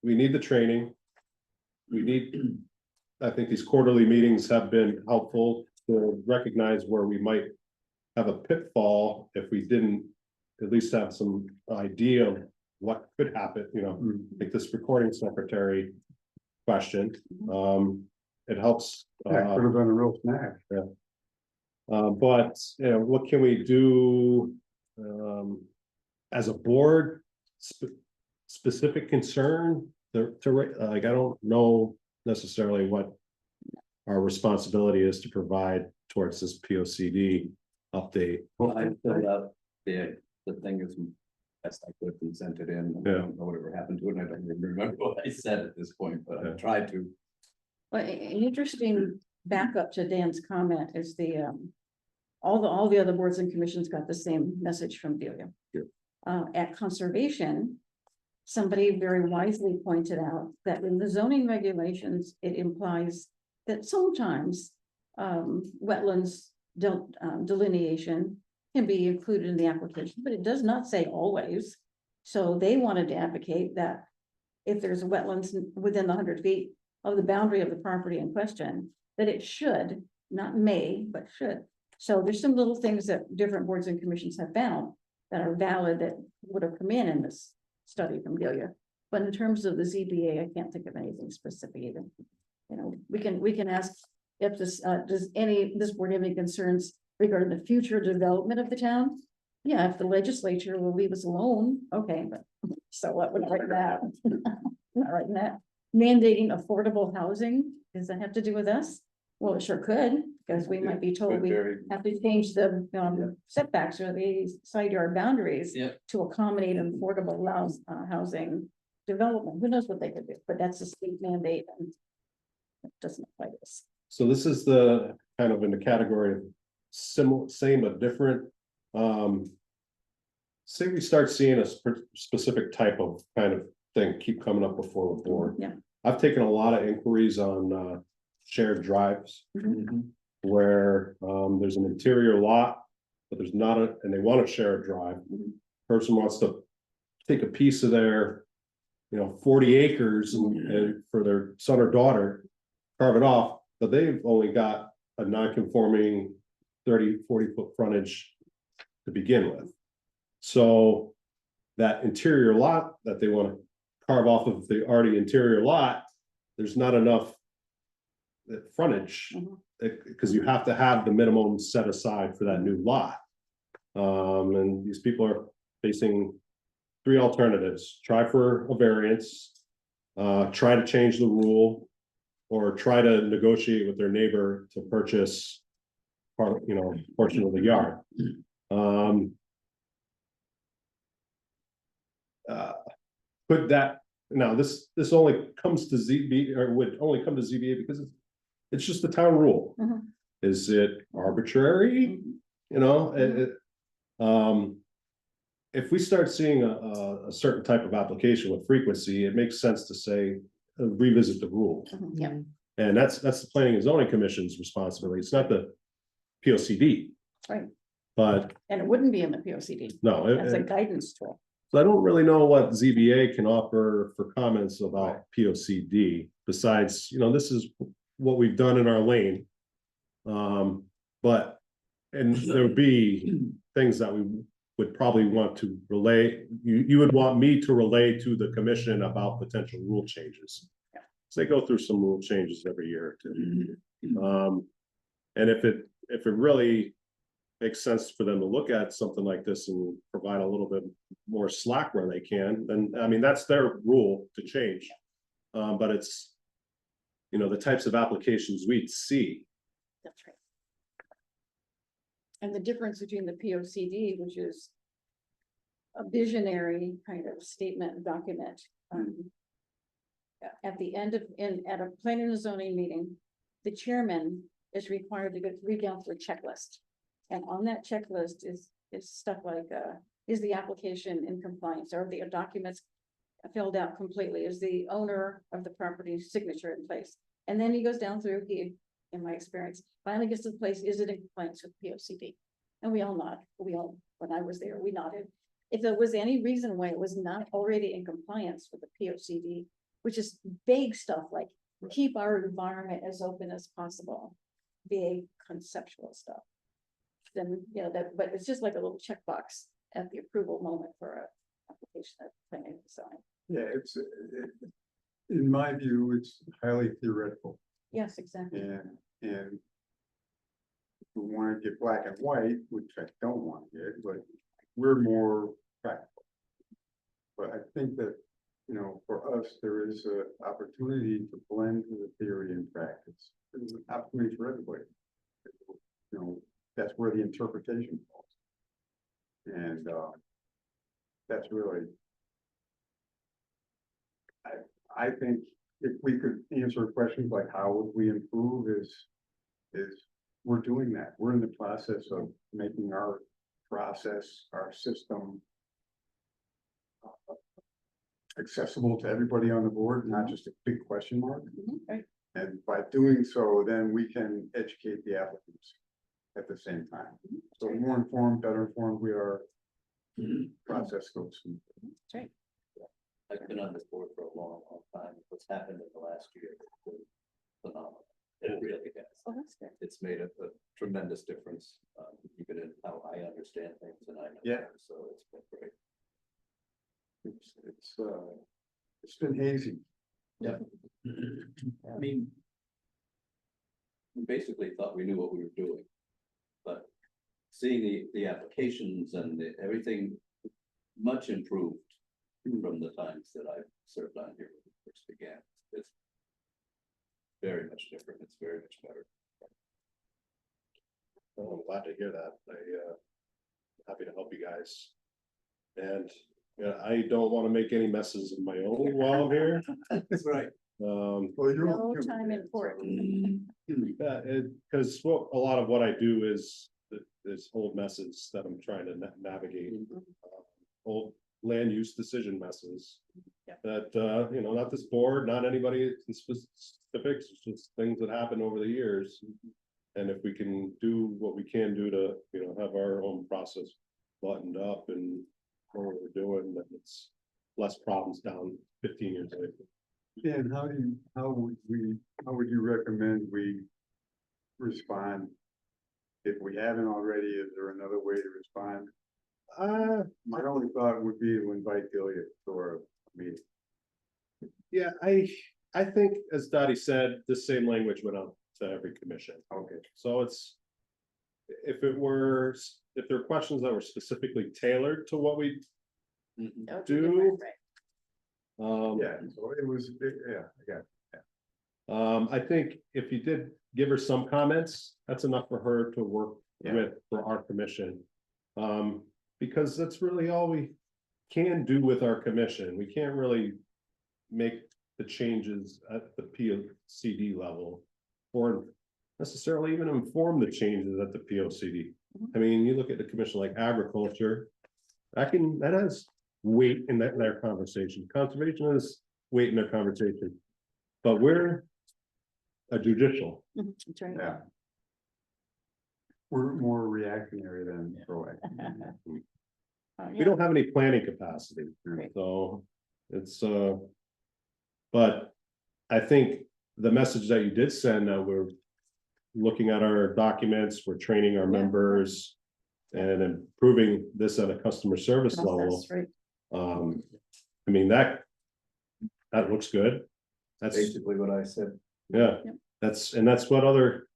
we need the training. I think these quarterly meetings have been helpful to recognize where we might have a pitfall if we didn't at least have some idea of what could happen, like this recording secretary question. It helps. That could have been a real snack. But, what can we do as a board? Specific concern like, I don't know necessarily what our responsibility is to provide towards this POCD update. Well, I filled out the thing is best I could and sent it in. I Yeah. don't know whatever happened to it. And I don't even remember what I said at this point, but I Yeah. tried to. Well, an interesting backup to Dan's comment is the, all the other boards and commissions got the same message from Delia. Yeah. At conservation, somebody very wisely pointed out that in the zoning regulations, it implies that sometimes wetlands delineation can be included in the application, but it does not say always. So they wanted to advocate that if there's wetlands within the 100 feet of the boundary of the property in question, that it should, not may, but should. So there's some little things that different boards and commissions have found that are valid that would have come in this study from Delia. But in terms of the ZBA, I can't think of anything specific even. You know, we can ask if this, does this board have any concerns regarding the future development of the town? Yeah, if the legislature will leave us alone, okay, but so what, we're not writing that. Not writing that. Mandating affordable housing, does that have to do with us? Well, it sure could, because we might be told But we very- have to change the setbacks or the side yard boundaries. Yep. To accommodate affordable housing development. Who knows what they could do, but that's a state mandate and it doesn't apply to us. So this is the kind of in the category of similar, same but different. Say we start seeing a specific type of kind of thing keep coming up before the board. Yeah. I've taken a lot of inquiries on shared drives where there's an interior lot, but there's not a, and they want to share a drive. Mhm. Person wants to take a piece of their, 40 acres and for their son or daughter, carve it off, but they've only got a non-conforming 30-40 foot frontage to begin with. So that interior lot that they want to carve off of the already interior lot, there's not enough frontage, Mhm. because you have to have the minimum set aside for that new lot. And these people are facing three alternatives: try for a variance, try to change the rule, or try to negotiate with their neighbor to purchase part, portion of the yard. Could that, now this only comes to ZB, or would only come to ZBA because it's just the town rule. Mhm. Is it arbitrary? If we start seeing a certain type of application with frequency, it makes sense to say, revisit the rule. Yeah, And that's the planning and zoning commission's responsibility. It's not the P O C D. Right. But and it wouldn't be in the P O C D. no, That's a guidance tool. so I don't really know what ZBA can offer for comments about P O C D. Besides, this is what we've done in our lane. But, and there would be things that we would probably want to relay, you would want me to relay to the commission about potential rule changes. Yeah. So they go through some rule changes every year or two. And if it really makes sense for them to look at something like this and provide a little bit more slack where they can, then, I mean, that's their rule to change. But it's, the types of applications we'd see. That's right. And the difference between the P O C D, which is a visionary kind of statement document. At the end of, at a planning and zoning meeting, the chairman is required to read down through a checklist. And on that checklist is stuff like, is the application in compliance, or the documents filled out completely, is the owner of the property signature in place? And then he goes down through, in my experience, finally gets to the place, is it in compliance with P O C D? And we all nod, when I was there, we nodded. If there was any reason why it was not already in compliance with the P O C D, which is vague stuff like keep our environment as open as possible, vague conceptual stuff. Then, but it's just like a little checkbox at the approval moment for a application of planning design. Yeah, in my view, it's highly theoretical, Yes, exactly. and if we want to get black and white, which I don't want to get, but we're more practical. But I think that, for us, there is an opportunity to blend the theory and practice. There's an opportunity for everybody. That's where the interpretation falls. And that's really. I think if we could answer questions like how would we improve is we're doing that. We're in the process of making our process, our system accessible to everybody on the board, not just a big question mark. Right. And by doing so, then we can educate the applicants at the same time. So the more informed, better informed we are, process goes smooth. That's right. I've been on this board for a long, long time. What's happened in the last year has been phenomenal. It really has. Oh, that's good. It's made a tremendous difference, even in how I understand things and I know. Yeah. things, So it's been great. It's been hazy. Yeah. I mean. We basically thought we knew what we were doing. But seeing the applications and everything much improved from the times that I've served on here when we first began. It's very much different. It's very much better. Well, I'm glad to hear that. Happy to help you guys. And, yeah, I don't want to make any messes of my own while I'm here. That's right. Well, you're. No time in court. Yeah, because what, a lot of what I do is old messes that I'm trying to navigate. Old land use decision messes. Yeah. That, you know, not this board, not anybody in specifics, it's just things that happen over the years. And if we can do what we can do to, you know, have our own process buttoned up and know what we're doing, then it's less problems down 15 years later. Yeah, and how would you recommend we respond? If we haven't already, is there another way to respond? My only thought would be to invite Delia to our meeting. Yeah, I think, as Dottie said, the same language went out to every commission. Okay. So it's, if there were questions that were specifically tailored to what we That would be do. different, right. Yeah, so it was, yeah. I think if you did give her some comments, that's enough for her to work Yeah. with for our commission. Because that's really all we can do with our commission. We can't really make the changes at the P O C D level. Or necessarily even inform the changes at the P O C D. I mean, you look at the commission like agriculture, that has weight in their conversation. Conservation has weight in their conversation. But we're a judicial. That's right. Yeah. We're more reactionary than proactive. We don't have any planning capacity, Right. so it's, but I think the message that you did send, that we're looking at our documents, we're training our Yeah. members and improving this at a customer service level. Process, right. I mean, that looks good. That's, Basically what I said. yeah, Yep. that's what other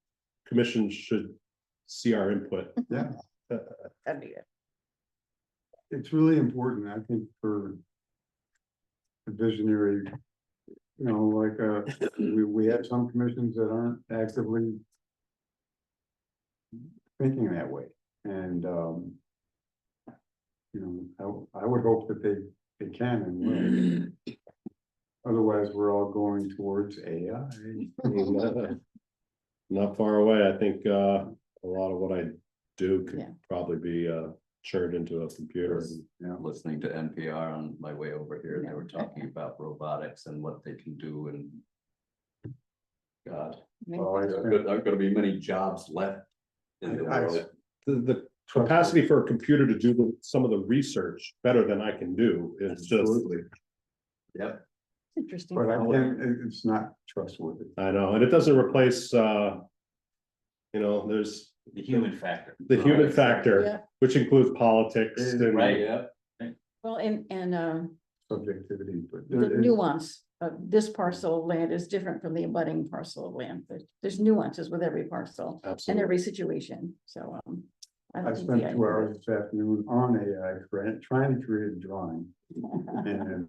commissions should see our input. Yeah, That'd be good. it's really important, I think, for the visionary. You know, like, we have some commissions that aren't actively thinking that way, and, you know, I would hope that they can and will. Otherwise, we're all going towards AI. Not far away. I think a lot of what I do Yeah. could probably be churned into a computer. Yeah, Listening to NPR on my way over here, they were talking about robotics and what they can do and. God, oh, I there aren't gonna be many jobs left in the I- world. The capacity for a computer to do some of the research better than I can do is just, Absolutely. Yep. Interesting. But I can't, it's not trustworthy. I know, and it doesn't replace, you know, there's The human factor. the human factor, Yeah, which includes politics and. Right. Yeah. well, and Subjectivity, but the there is, nuance of this parcel of land is different from the abutting parcel of land. There's nuances with every parcel and Absolutely. every situation, so, I I don't think spent the 2 idea- hours this afternoon on AI, trying to create a drawing, and,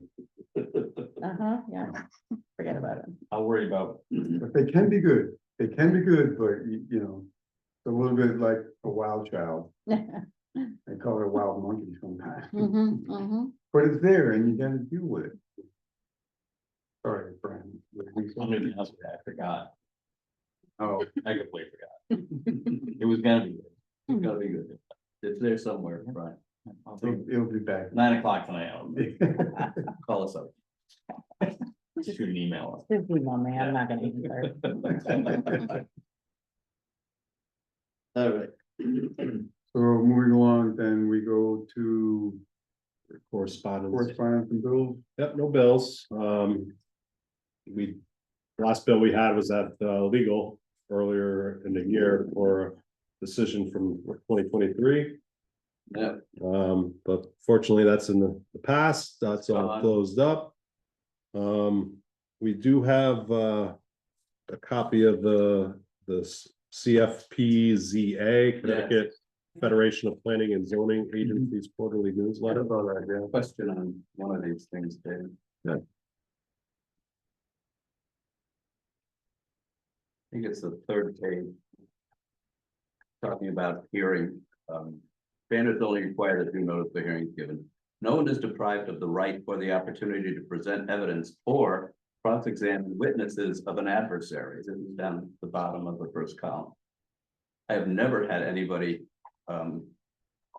Yeah, forget about it. I'll worry about, but they can be good, but you know, it's a little bit like a wild child. I call it a wild monkey sometimes, Mm-hmm. but it's there and you gotta deal with it. Sorry, Brian. Something else I forgot. Oh, I completely forgot. It was gonna be good. It's gotta be good. It's there somewhere, right? I'll think it'll be back. 9 o'clock tonight. I'll Call us up. shoot an email. Just email me, I'm not gonna answer. All right. So moving along, then we go to Correspondence. correspondence and bills. Yep, no bills. Last bill we had was at legal earlier in the year for a decision from 2023. Yeah, But fortunately, that's in the past. That's all Gone. closed up. We do have a copy of the CFPZA, Connecticut Federation of Planning and Zoning Agencies Quarterly Newsletter. question on one of these things, Dave. Yeah. I think it's the third page. Talking about hearing, standards only require that due notice of the hearing is given. No one is deprived of the right or the opportunity to present evidence or cross-examine witnesses of an adversary. This is down at the bottom of the first column. I have never had anybody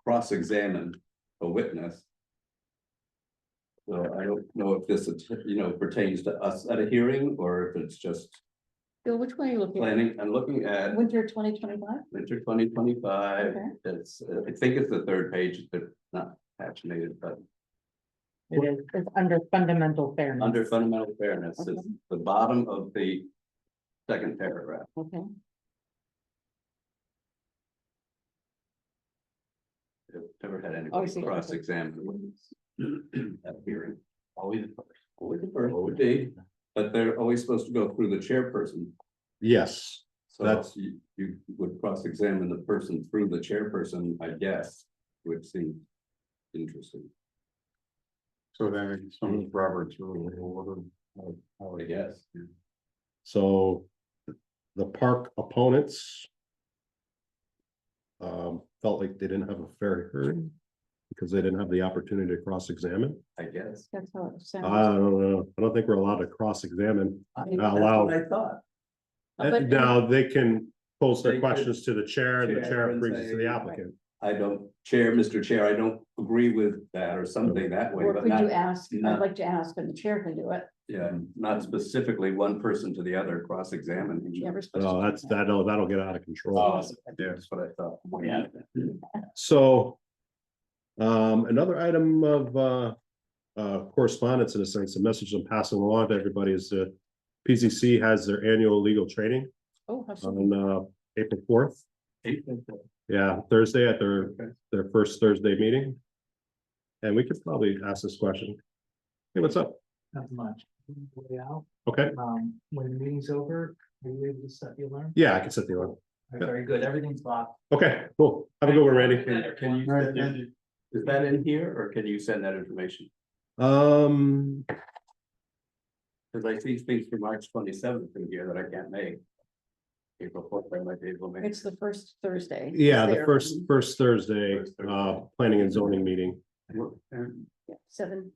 cross-examine a witness. So I don't know if this, pertains to us at a hearing or if it's just Bill, which one are you looking at? planning. I'm looking at Winter 2025? winter 2025. Okay. It's, I think it's the third page, but not paginated, but It is, it's under fundamental fairness. under fundamental fairness, it's Okay. the bottom of the second paragraph. Okay. I've never had Oh, I anybody see. cross-examine a witness at a hearing. Always the first. Always the first would be, but they're always supposed to go through the chairperson. Yes, So That's- you would cross-examine the person through the chairperson, I guess, would seem interesting, So then it's some of Robert's rule of order. I guess. so the park opponents felt like they didn't have a fair hearing because they didn't have the opportunity to cross-examine. I guess. That's how it I sounds. don't know. I don't think we're allowed to cross-examine. That's allow- what I thought. But- Now, they can pose They their could- questions to the chair and the Chair chair and brings it to say, the applicant. Mr. Chair, I don't agree with that or something that way, Or but could you not, ask, I'd not- like to ask, and the chair can do it. yeah, not specifically one person to the other cross-examining. each other. Never supposed to Oh, do that's, that. that'll get out of control. Oh, that's what I thought. Yeah. So. Another item of correspondence, in a sense, the message I'm passing along to everybody is that PZC has their annual legal training Oh, how so? on April 4th. Yeah, Thursday at their first Thursday meeting. And we could probably ask this question. Hey, what's up? Not much. Way out. Okay, When the meeting's over, are you able to set the alarm? yeah, I can set the alarm. Very good, everything's locked. Okay, cool. Have a good one, Randy. Can you, All right, thank you. is that in here or can you send that information? Um, Cause I see things for March 27th in here that I can't make. April 4th, I might be able to make. It's the first Thursday. yeah, the There. first Thursday, First Thursday. planning and zoning meeting. And- Yeah, 7.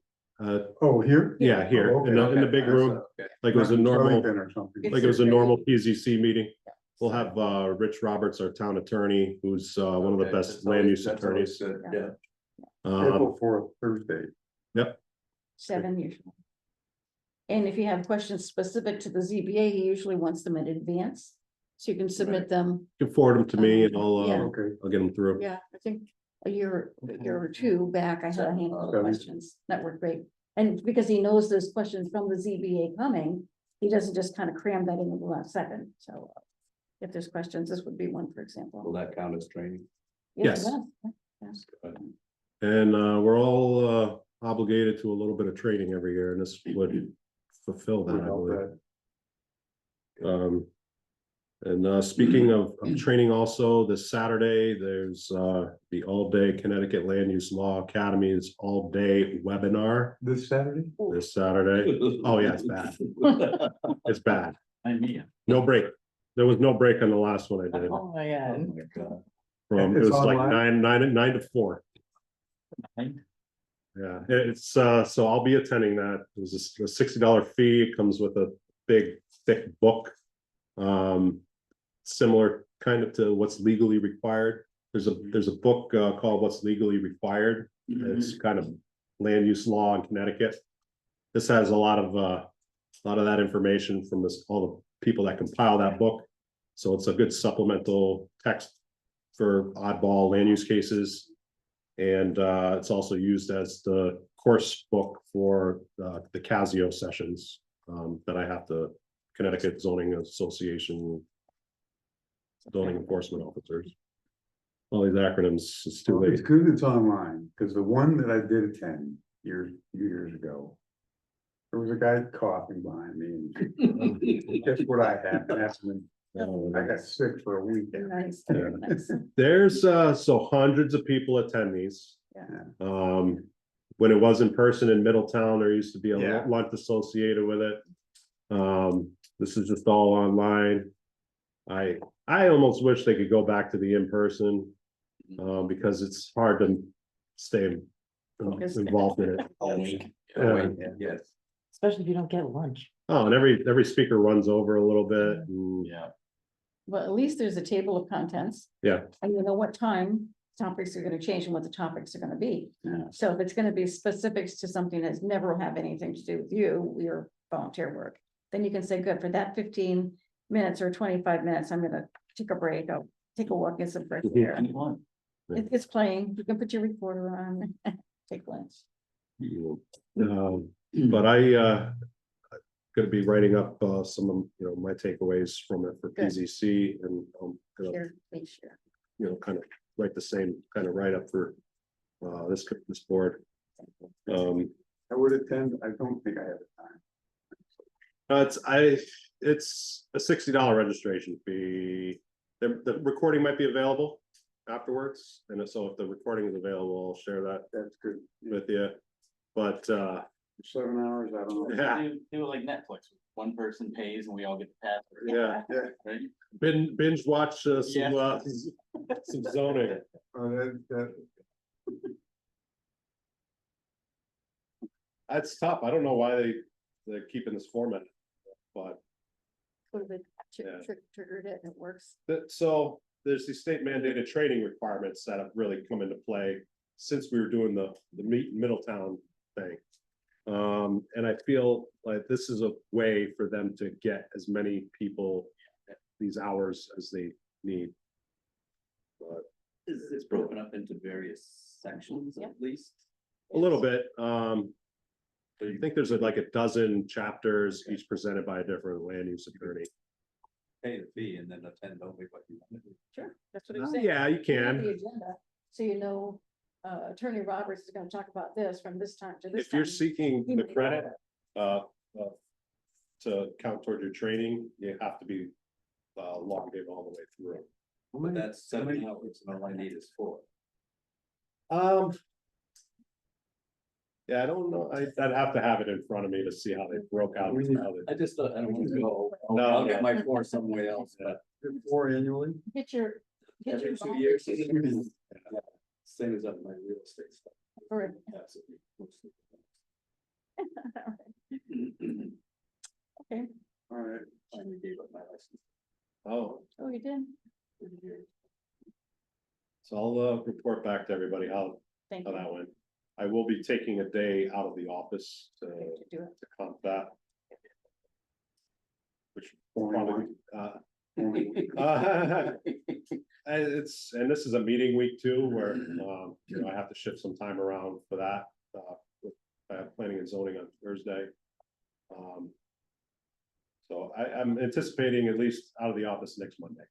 Oh, here? Yeah, here, Oh, in the Okay, big that's, room, okay. like it was a normal, Burlington Or something. like it was a normal PZC meeting. We'll have Rich Roberts, our town attorney, who's one of the Okay, best that's land always- use that's always attorneys. good, Yeah, April 4th, Thursday. 7 usually. And if you have questions specific to the ZBA, he usually wants them in advance. So you can submit them. You can forward them to me and I'll Yeah. Okay. I'll get them through. Yeah, I think a year or two back, I had a handful of Okay. questions that were great. And because he knows there's questions from the ZBA coming, he doesn't just kind of cram that in at the last second. So if there's questions, this would be one, for will example. that count as training? Yes, Yes. it does. Yes. And we're all obligated to a little bit of training every year, and this would fulfill that, I Without believe. that. And speaking of training also, this Saturday, there's the all-day Connecticut Land Use Law Academy's all-day webinar This Saturday? this Saturday. Oh, yeah, it's bad. It's bad. I mean, No break. There was no break on the last one I did. Oh my Oh god. my God. From, it It's was like online? nine to 4. Yeah, it's, so I'll be attending that. It was a $60 fee. It comes with a big, thick book. Similar kind of to what's legally required. There's a book called What's Legally Required. It's kind of land use law in Connecticut. This has a lot of that information from all the people that compile that book. So it's a good supplemental text for oddball land use cases. And it's also used as the course book for the Casio sessions that I have to Connecticut Zoning Association zoning enforcement officers. All these acronyms, it's too Well, it's late. good it's online, because the one that I did attend years ago. There was a guy coughing behind me and guess what I had? I got sick for a week. Nice, Yeah. nice. There's so hundreds of people attend these. Yeah. When it was in person in Middletown, there used to be a Yeah. lunch associated with it. This is just all online. I almost wish they could go back to the in-person, because it's hard to stay Focused. involved in it. All week. Yeah. Yes. Especially if you don't get lunch. Oh, and every speaker runs over a little bit. And, Yeah. Well, at least there's a table of contents. Yeah. And you know what time topics are gonna change and what the topics are gonna be. Yeah. So if it's gonna be specifics to something that's never have anything to do with your volunteer work, then you can say, good, for that 15 minutes or 25 minutes, I'm gonna take a break, I'll take a walk, get some fresh air. Anyone? It's playing, you can put your recorder on, take lunch. But I gonna be writing up some of my takeaways from it for Good. PZC, and gonna, Share, please share. kind of write the same kind of write up for this board. I would attend, I don't think I have the time. It's a $60 registration fee. The recording might be available afterwards, and so if the recording is available, I'll share that That's good. with you. But 7 hours, I don't know. yeah, Do it like Netflix. One person pays and we all get the password. yeah, Yeah, Right? binge watch some Yeah. some zoning. that, That's tough. I don't know why they're keeping this format, but COVID Yeah. triggered it, and it works. so there's these state mandated training requirements that have really come into play since we were doing the meet in Middletown thing. And I feel like this is a way for them to get as many people these hours as they need. But It's broken up into various sections Yeah. at least. a little bit, but you think there's like a dozen chapters, each presented by a different land use attorney. Pay the fee and then attend only what you want to do. Sure, that's what I'm saying. Yeah, you You have can. the agenda, so you know, Attorney Roberts is gonna talk about this from this time to this If you're time. seeking You the may credit, know to count toward your training, you have to be logged in all the way through. But that's 7 hours and all I need is 4. Yeah, I don't know. I'd have to have it in front of me to see how they broke out. We need- how they- I just, I don't want to go. No. I'll get my 4 somewhere else, but. Or annually? Get your. get Every your 2 years. volunteers. Same as up my real estate stuff. for- Absolutely. Okay, All right. Finally gave up my license. Oh, oh, you did, so I'll report back to everybody how thank how you. that went. I will be taking a day out of the office to Do it. comp that. Which Only probably, Only- and this is a meeting week too, where, I have to shift some time around for that. I have planning and zoning on Thursday. So I'm anticipating at least out of the office next Monday.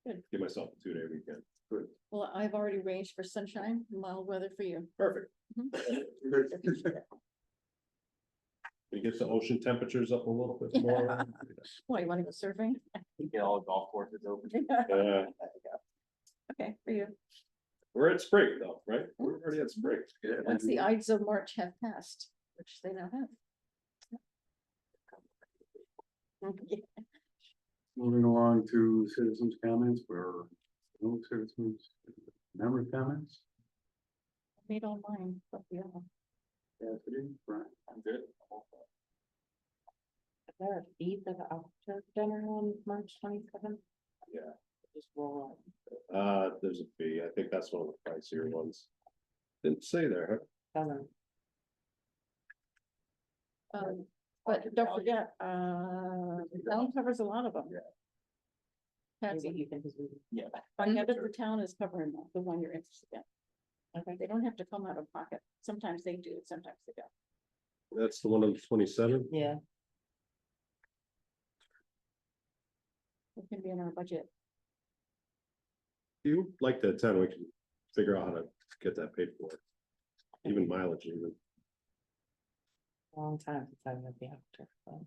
Good. Give myself a 2-day weekend. Good. Well, I've already arranged for sunshine, mild weather for you. Perfect. We get the ocean temperatures up a little bit more. Why, you wanna go surfing? Get all the golf courses open. Yeah, Okay, for you. we're at spring though, right? We're already at spring. Once the Ides of March have passed, which they now have. Okay. Moving along to citizens' comments, we're No citizens, member comments? Made online, but yeah. Cassidy, Brian? I'm good. Is there a fee for the officer dinner on March 27th? Yeah. Just roll There's a fee. I think that's one of the pricier ones. Didn't say there, huh? on. But don't forget, the town covers a lot of them. Maybe Patsy, you can just. Yeah. find out if the town is covering the one you're interested in. Okay, they don't have to come out of pocket. Sometimes they do, sometimes they don't. That's the one on the 27th. Yeah. It can be in our budget. If you'd like to attend, we can figure out how to get that paid for. Even mileage even. Long time since I was at the after. So.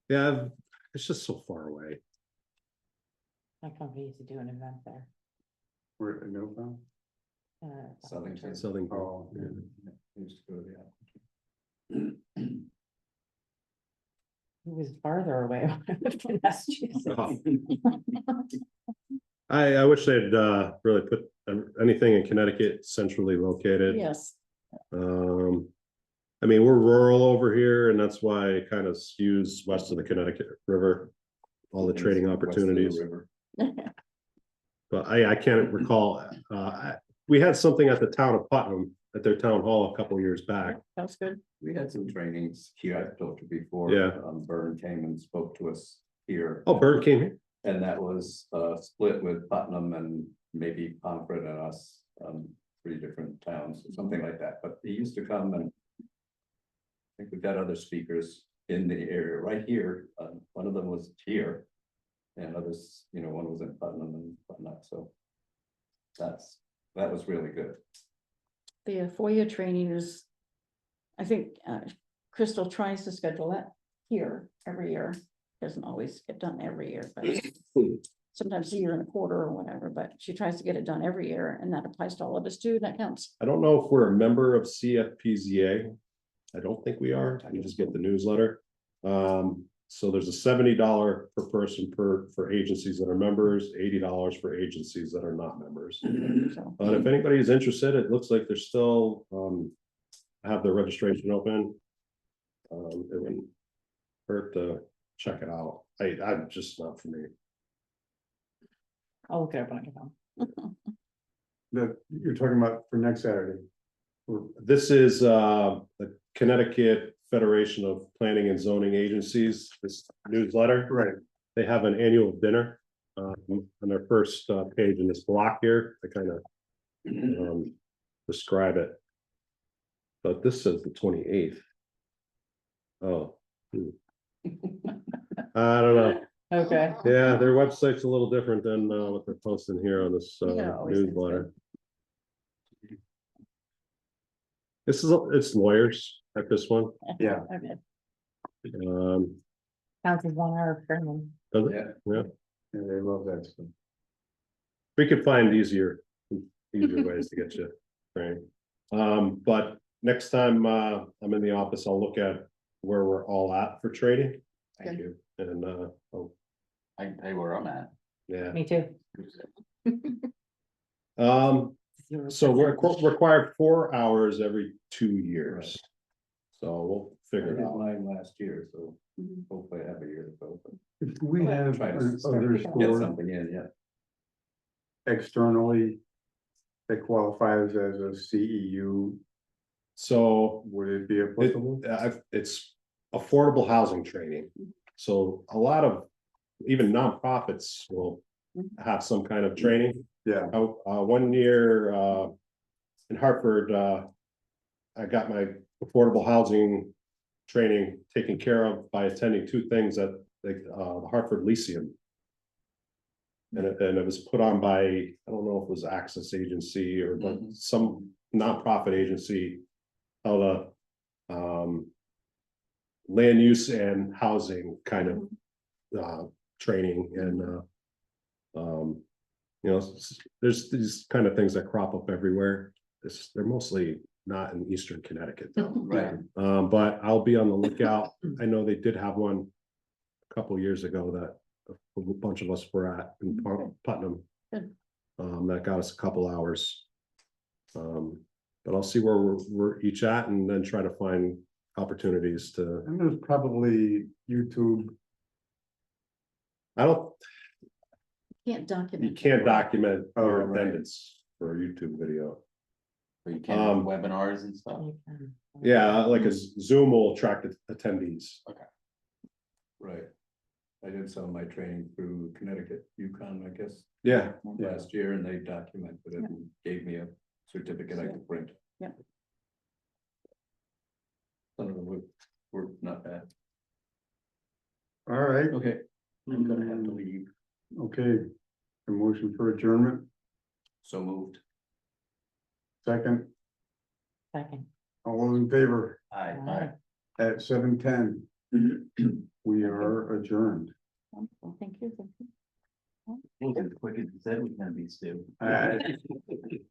Yeah, it's just so far away. My company used to do an event there. We're at Milltown? Southington. Southern. Oh, yeah. Used to go to the It was farther away. when I lived in Massachusetts. Oh. I wish they'd really put anything in Connecticut centrally located. Yes, I mean, we're rural over here and that's why it kind of skews west of the Connecticut River. All the trading opportunities, river. but I can't recall, we had something at the town of Putnam at their town hall a couple years back. that's good. We had some trainings here, I've told you before. Yeah. Byrne came and spoke to us here. Oh, Bird came here. And that was split with Putnam and maybe Pomfret and us, 3 different towns, or something like that, but he used to come and. I think we've got other speakers in the area right here, one of them was here. And others, one was in Putnam and whatnot, so. That was really good. The FOIA training is, I think, Crystal tries to schedule that here every year. Doesn't always get done every year, but sometimes a year and a quarter or whatever, but she tries to get it done every year, and that applies to all of us too, that counts. I don't know if we're a member of CFPZA. I don't think we are. We just get the newsletter. So there's a $70 per person for agencies that are members, $80 for agencies that are not members. So, But if anybody is interested, it looks like they're still have their registration open. It wouldn't hurt to check it out. I'm just not for me. I'll look it up when I get home. That you're talking about for next Saturday. This is the Connecticut Federation of Planning and Zoning Agencies, this newsletter. Right. They have an annual dinner on their first page in this block here. I kind of describe it. But this says the 28th. Oh. I don't know. Okay. Yeah, their website's a little different than what they're posting here on this Yeah, always seems newsletter. It's lawyers at this one. Yeah. okay. Counts as 1 hour of training. Does it? Yeah. Yeah, Yeah, they love that stuff. we could find easier ways to get you trained. But next time I'm in the office, I'll look at where we're all at for trading. Thank you. And I can tell you where I'm at. yeah, Me too. so we're required 4 hours every 2 years. So we'll I figure did it out. mine last year, so Mhm. hopefully I have a year to go. But If we have try to other get stores something in, yeah. externally that qualifies as a CEU, So would it be applicable? it's affordable housing training. So a lot of even nonprofits will have some kind of training. Yeah, 1 year in Hartford, I got my affordable housing training taken care of by attending 2 things at the Hartford Lyceum. And it was put on by, I don't know if it was Access Agency or but some nonprofit agency held a land use and housing kind of training and there's these kind of things that crop up everywhere. They're mostly not in Eastern Connecticut though. Right. But I'll be on the lookout. I know they did have one a couple years ago that a bunch of us were at in Putnam. Good. That got us a couple hours. But I'll see where we're each at and then try to find opportunities to, And there's probably YouTube. I don't, Can't you document. can't document Oh, your right. attendance for a YouTube video. Or you can have webinars and stuff. You can- Yeah, like a Zoom will attract attendees. Right. I did some of my training through Connecticut, UConn, I guess, Yeah, last year, and they documented it and gave me a certificate I could print. Yeah. Some of them were not bad. All right, Okay, I'm gonna have to leave. okay. A motion for adjournment, So moved. second, Second. all those in favor Aye. Aye. at 7:10. We are adjourned. Wonderful. Thank you. It was as quick as you said it was gonna be, Stu. Uh,